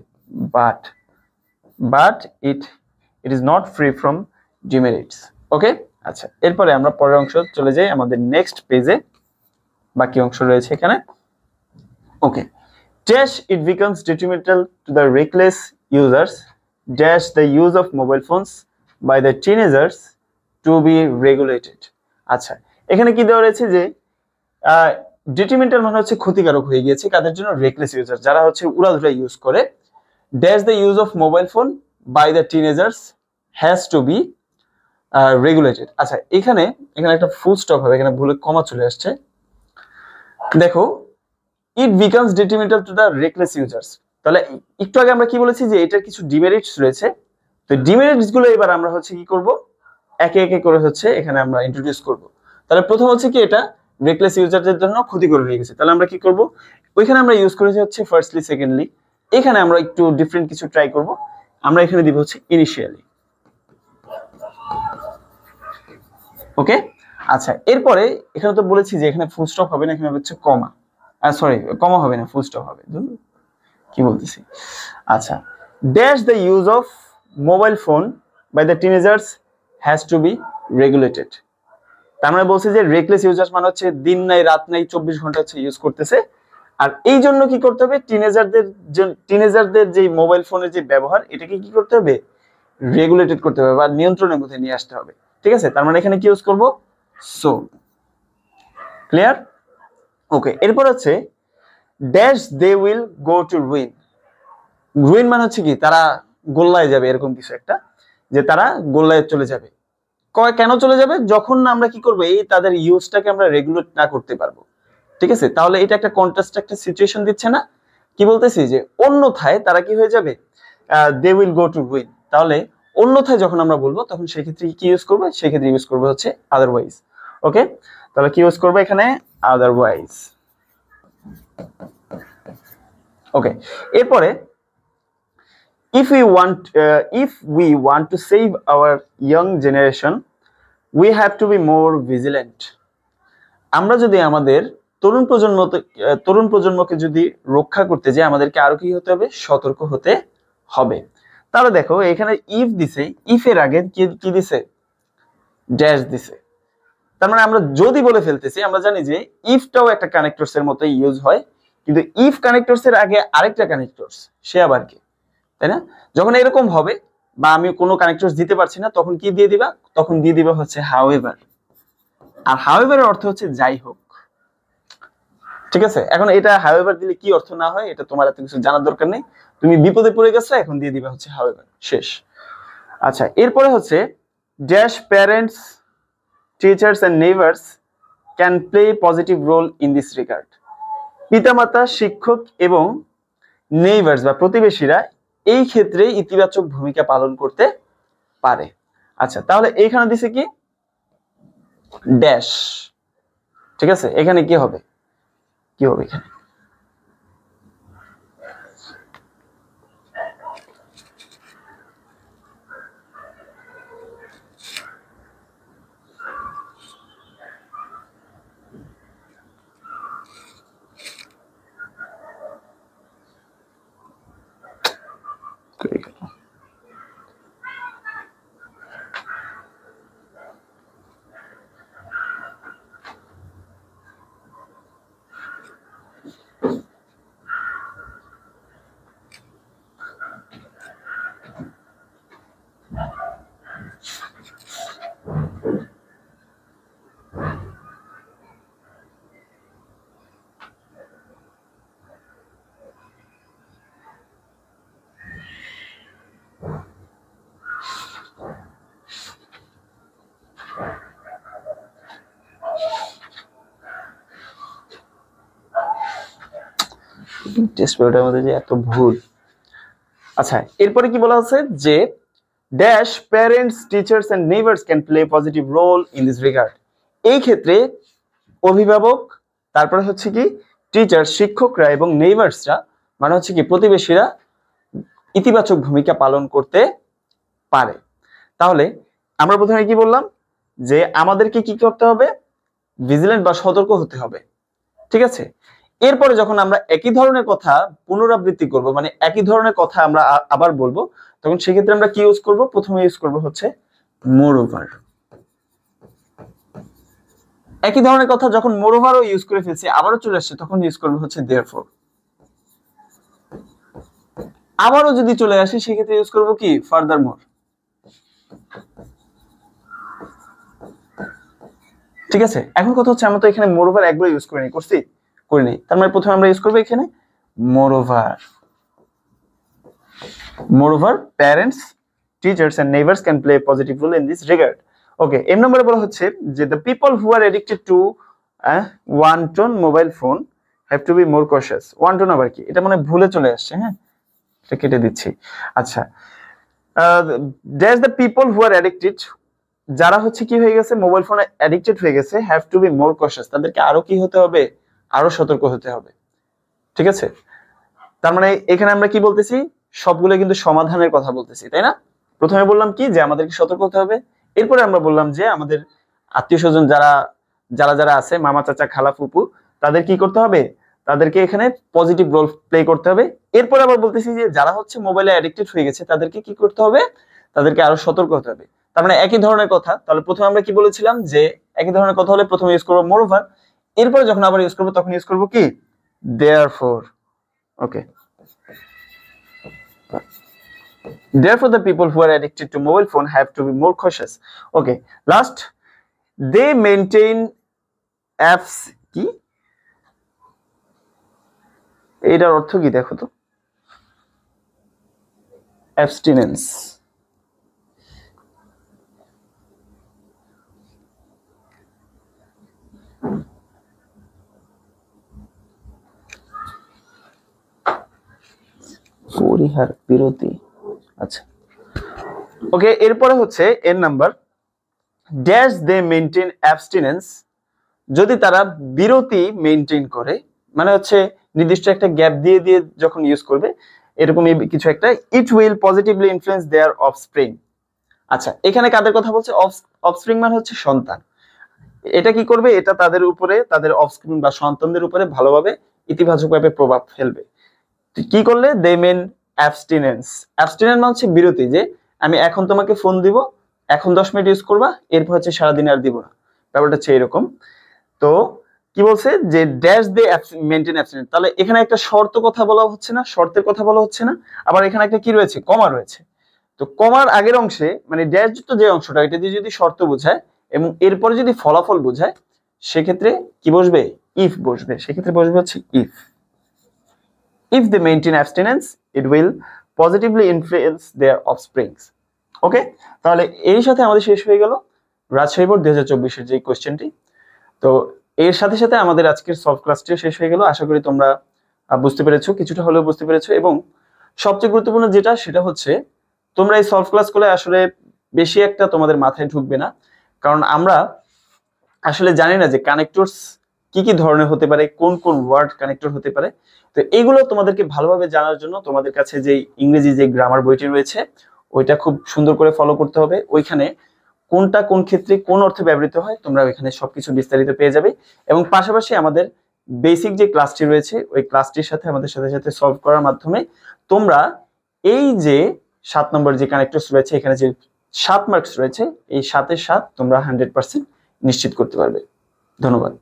But it is not free from demerits. Okay, আচ্ছা এরপরে আমরা পরের অংশ চলে যাই, আমাদের নেক্সট পেজে বাকি অংশ রয়েছে এখানে। Okay, dash it becomes detrimental to the reckless users, dash the use of mobile phones by the teenagers to be regulated. আচ্ছা, এখানে কি দেওয়া রয়েছে যে ডিট্রিমেন্টাল মানে হচ্ছে ক্ষতিকারক হয়ে গিয়েছে কাদের জন্য, রেকলেস ইউজার, যারা হচ্ছে উড়াধুরা ইউজ করে। Dash the use of mobile phone by the teenagers has to be regulated. আচ্ছা, এখানে একটা ফুল স্টপ হবে, এখানে ভুলে কমা চলে আসছে। দেখো, it becomes ডিট্রিমেন্টাল to the reckless users. তাহলে একটু আগে আমরা কি বলেছি যে এটার কিছু ডিমেরিটস রয়েছে, তো ডিমেরিটস গুলো এবার আমরা হচ্ছে কি করব, একে একে করে হচ্ছে এখানে আমরা ইন্ট্রোডিউস করব। তাহলে প্রথম হচ্ছে কি, এটা রেকলেস ইউজারদের জন্য ক্ষতিকর হয়ে গেছে, তাহলে আমরা কি করব, ওইখানে আমরা ইউজ করেছি হচ্ছে ফার্স্টলি, সেকেন্ডলি। এখানে আমরা একটু ডিফারেন্ট কিছু ট্রাই করব, আমরা এখানে দিব হচ্ছে ইনিশিয়ালি। ওকে, আচ্ছা, এরপরে এখানে তো বলেছি যে এখানে ফুল স্টপ হবে না, এখানে হচ্ছে কমা, সরি কমা হবে না, ফুল স্টপ হবে, কি বলতেছি। আচ্ছা, dash the use of mobile phone by the teenagers has to be regulated. তার মানে বলছে যে রেকলেস ইউজার্স মানে হচ্ছে দিন নাই রাত নাই 24 ঘন্টা হচ্ছে ইউজ করতেছে, আর এই জন্য কি করতে হবে, টিনেজারদের যে মোবাইল ফোনের যে ব্যবহার, এটাকে কি করতে হবে, রেগুলেটেড করতে হবে বা নিয়ন্ত্রণের মধ্যে নিয়ে আসতে হবে। ঠিক আছে, তার মানে এখানে কি ইউজ করব, সো। ক্লিয়ার? ওকে, এরপর হচ্ছে dash they will go to ruin. Ruin মানে হচ্ছে কি, তারা গোল্লায় যাবে, এরকম কিছু একটা, যে তারা গোল্লায় চলে যাবে। কেন চলে যাবে, যখন না আমরা কি করবো, এই তাদের ইউজটাকে আমরা রেগুলেট না করতে পারবো। ঠিক আছে, তাহলে এটা একটা কন্ট্রাস্ট, একটা সিচুয়েশন দিচ্ছে না, কি বলতেছি যে অন্যথায় তারা কি হয়ে যাবে, they will go to ruin. তাহলে অন্যথায় যখন আমরা বলবো তখন সেই ক্ষেত্রে কি ইউজ করবো, সেই ক্ষেত্রে ইউজ করবো হচ্ছে আদারওয়াইজ। ওকে, তাহলে কি ইউজ করবো এখানে, আদারওয়াইজ। ওকে, এরপরে if we want to save our young generation we have to be more vigilant. আমরা যদি আমাদের তরুণ প্রজন্মকে যদি রক্ষা করতে যাই, আমাদেরকে আরো কি হতে হবে, সতর্ক হতে হবে। তাহলে দেখো এখানে ইফ দিছে, ইফ এর আগে কি দিছে, ড্যাশ দিছে। তার মানে আমরা যদি বলে ফেলতেছি, আমরা জানি যে ইফটাও একটা কানেক্টরস এর মতো ইউজ হয়, কিন্তু ইফ কানেক্টরস এর আগে আরেকটা কানেক্টরস, সে আবার কি, তাই না? যখন এরকম হবে বা আমি কোনো কানেক্টরস দিতে পারছি না, তখন কি দিয়ে দিবা, তখন দিয়ে দিবা হচ্ছে হাউএভার। আর হাউএভার এর অর্থ হচ্ছে যাই হোক। ঠিক আছে, এখন এটা হাউএভার দিলে কি অর্থ না হয় এটা তোমার এত কিছু জানার দরকার নেই, তুমি বিপদে পড়ে গেছো, এখন দিয়ে দিবা হচ্ছে হাউএভার, শেষ। আচ্ছা, এরপরে হচ্ছে dash parents teachers and neighbours can play positive role in this regard. পিতামাতা, শিক্ষক এবং নেইবার্স বা প্রতিবেশীরা এই ক্ষেত্রে ইতিবাচক ভূমিকা পালন করতে পারে। আচ্ছা, তাহলে এইখানে দিছে কি, ড্যাশ। ঠিক আছে, এখানে কি হবে, এখানে টেস্ট পেপারটার মধ্যে যে এত ভুল। আচ্ছা, এরপরে কি বলা আছে যে dash parents teachers and neighbours can play positive role in this regard. এই ক্ষেত্রে অভিভাবক, তারপরে হচ্ছে কি টিচার, শিক্ষকরা এবং নেইবার্সরা মানে হচ্ছে কি প্রতিবেশীরা ইতিবাচক ভূমিকা পালন করতে পারে। তাহলে আমরা প্রথমে কি বললাম যে আমাদেরকে কি করতে হবে, ভিজিল্যান্ট বা সতর্ক হতে হবে। ঠিক আছে, এরপরে যখন আমরা একই ধরনের কথা পুনরাবৃত্তি করব, মানে একই ধরনের কথা আমরা আবার বলবো, তখন সেক্ষেত্রে আমরা কি ইউজ করব, প্রথমে ইউজ করব হচ্ছে মোরওভার। একই ধরনের কথা যখন মোরওভারও ইউজ করে ফেলছি, আবারও চলে আসছে, তখন ইউজ করব হচ্ছে দেয়ারফর। আবারও যদি চলে আসে সেক্ষেত্রে ইউজ করব কি, ফার্দারমোর। ঠিক আছে, এখন কথা হচ্ছে আমরা তো এখানে মোরওভার একবার ইউজ করিনি, তার মানে প্রথমে আমরা ইউজ করবো এখানে moreover parents teachers and neighbours can play positive role in this regard. Okay, এর নম্বরে বলা হচ্ছে যে the people who are addicted to one tone mobile phone have to be more cautious. One tone আবার কি, এটা মানে ভুলে চলে আসছে, হ্যাঁ এটা কেটে দিচ্ছি। আচ্ছা, that's the people who are addicted, যারা হচ্ছে কি হয়ে গেছে মোবাইল ফোনে অ্যাডিক্টেড হয়ে গেছে, have to be more cautious, তাদেরকে আরো কি হতে হবে, আরো সতর্ক হতে হবে। ঠিক আছে, তার মানে এখানে আমরা কি বলতেছি, সবগুলো কিন্তু সমাধানের কথা বলতেছি, তাই না? প্রথমে বললাম কি যে আমাদেরকে সতর্ক হতে হবে, এরপরে আমরা বললাম যে আমাদের আত্মীয় স্বজন যারা যারা যারা আছে, মামা চাচা খালা ফুপু, তাদের কি করতে হবে, তাদেরকে এখানে পজিটিভ রোল প্লে করতে হবে। এরপর আবার বলতেছি যে যারা হচ্ছে মোবাইলে অ্যাডিক্টেড হয়ে গেছে তাদেরকে কি করতে হবে, তাদেরকে আরো সতর্ক হতে হবে। তার মানে একই ধরনের কথা। তাহলে প্রথমে আমরা কি বলেছিলাম যে একই ধরনের কথা হলে প্রথমে ইউজ করবো মোরওভার, এরপরে যখন আবার ইউজ করবো তখন ইউজ করবো কি therefore. Okay, therefore the people who are addicted to mobile phone have to be more cautious. Okay, last, they maintain apps কি, এটার অর্থ কি দেখো তো, অ্যাবস্টিনেন্স। পরিহার, বিরতি। আচ্ছা, ওকে, এরপরে হচ্ছে এর number, dash they maintain abstinence, যদি তারা বিরতি মেইনটেইন করে, মানে হচ্ছে নির্দিষ্ট একটা গ্যাপ দিয়ে দিয়ে যখন ইউজ করবে এরকমই কিছু একটা, it will positively influence their offspring. আচ্ছা, এখানে কাদের কথা বলছে, অফস্প্রিং মানে হচ্ছে সন্তান। এটা কি করবে, এটা তাদের উপরে, তাদের অফস্প্রিং বা সন্তানদের উপরে ভালোভাবে ইতিবাচকভাবে প্রভাব ফেলবে। কি করলে, দে মেন অ্যাবস্টিনেন্স, অ্যাবস্টিনেন্স মানে হচ্ছে বিরতি, যে আমি এখন তোমাকে ফোন দিব, এখন 10 মিনিট ইউজ করবা, এরপর হচ্ছে সারাদিন আর দিব না, ব্যাপারটা হচ্ছে এরকম। তো কি বলছে যে ড্যাশ দে মেইনটেইন অ্যাবস্টিনেন্স, তাহলে এখানে একটা শর্ত কথা বলা হচ্ছে না, শর্তের কথা বলা হচ্ছে না, আবার এখানে একটা কি রয়েছে, কমা রয়েছে। তো কমার আগের অংশে মানে ড্যাশ যুক্ত যে অংশটা, এটা দিয়ে যদি শর্ত বোঝায় এবং এরপরে যদি ফলাফল বোঝায়, সেক্ষেত্রে কি বসবে, ইফ বসবে, সেক্ষেত্রে বসবে হচ্ছে if. If they maintain abstinence, it will positively influence their offsprings. ওকে, তাহলে এর সাথে আমাদের শেষ হয়ে গেল রাজশাহী বোর্ড 2024 এর যে কোশ্চেনটি। তো এর সাথে সাথে আমাদের আজকের সলভ ক্লাসটিও শেষ হয়ে গেল। আশা করি তোমরা বুঝতে পেরেছো, কিছুটা হলেও বুঝতে পেরেছো, এবং সবচেয়ে গুরুত্বপূর্ণ যেটা সেটা হচ্ছে তোমরা এই সলভ ক্লাসগুলো আসলে বেশি একটা তোমাদের মাথায় ঢুকবে না, কারণ আমরা আসলে জানি না যে কানেক্টরস কি কি ধরনের হতে পারে, কোন কোন ওয়ার্ড কানেক্টর হতে পারে। তো এগুলো তোমাদেরকে ভালোভাবে জানার জন্য তোমাদের কাছে যে ইংরেজি যে গ্রামার বইটি রয়েছে ওইটা খুব সুন্দর করে ফলো করতে হবে। ওইখানে কোনটা কোন ক্ষেত্রে কোন অর্থে ব্যবহৃত হয় তোমরা ওইখানে সবকিছু বিস্তারিত পেয়ে যাবে। এবং পাশাপাশি আমাদের বেসিক যে ক্লাসটি রয়েছে ওই ক্লাসটির সাথে আমাদের সাথে সাথে সলভ করার মাধ্যমে তোমরা এই যে 7 নম্বর যে কানেক্টরস রয়েছে, এখানে যে 7 মার্কস রয়েছে, এই 7 এর 7 তোমরা 100% নিশ্চিত করতে পারবে। ধন্যবাদ।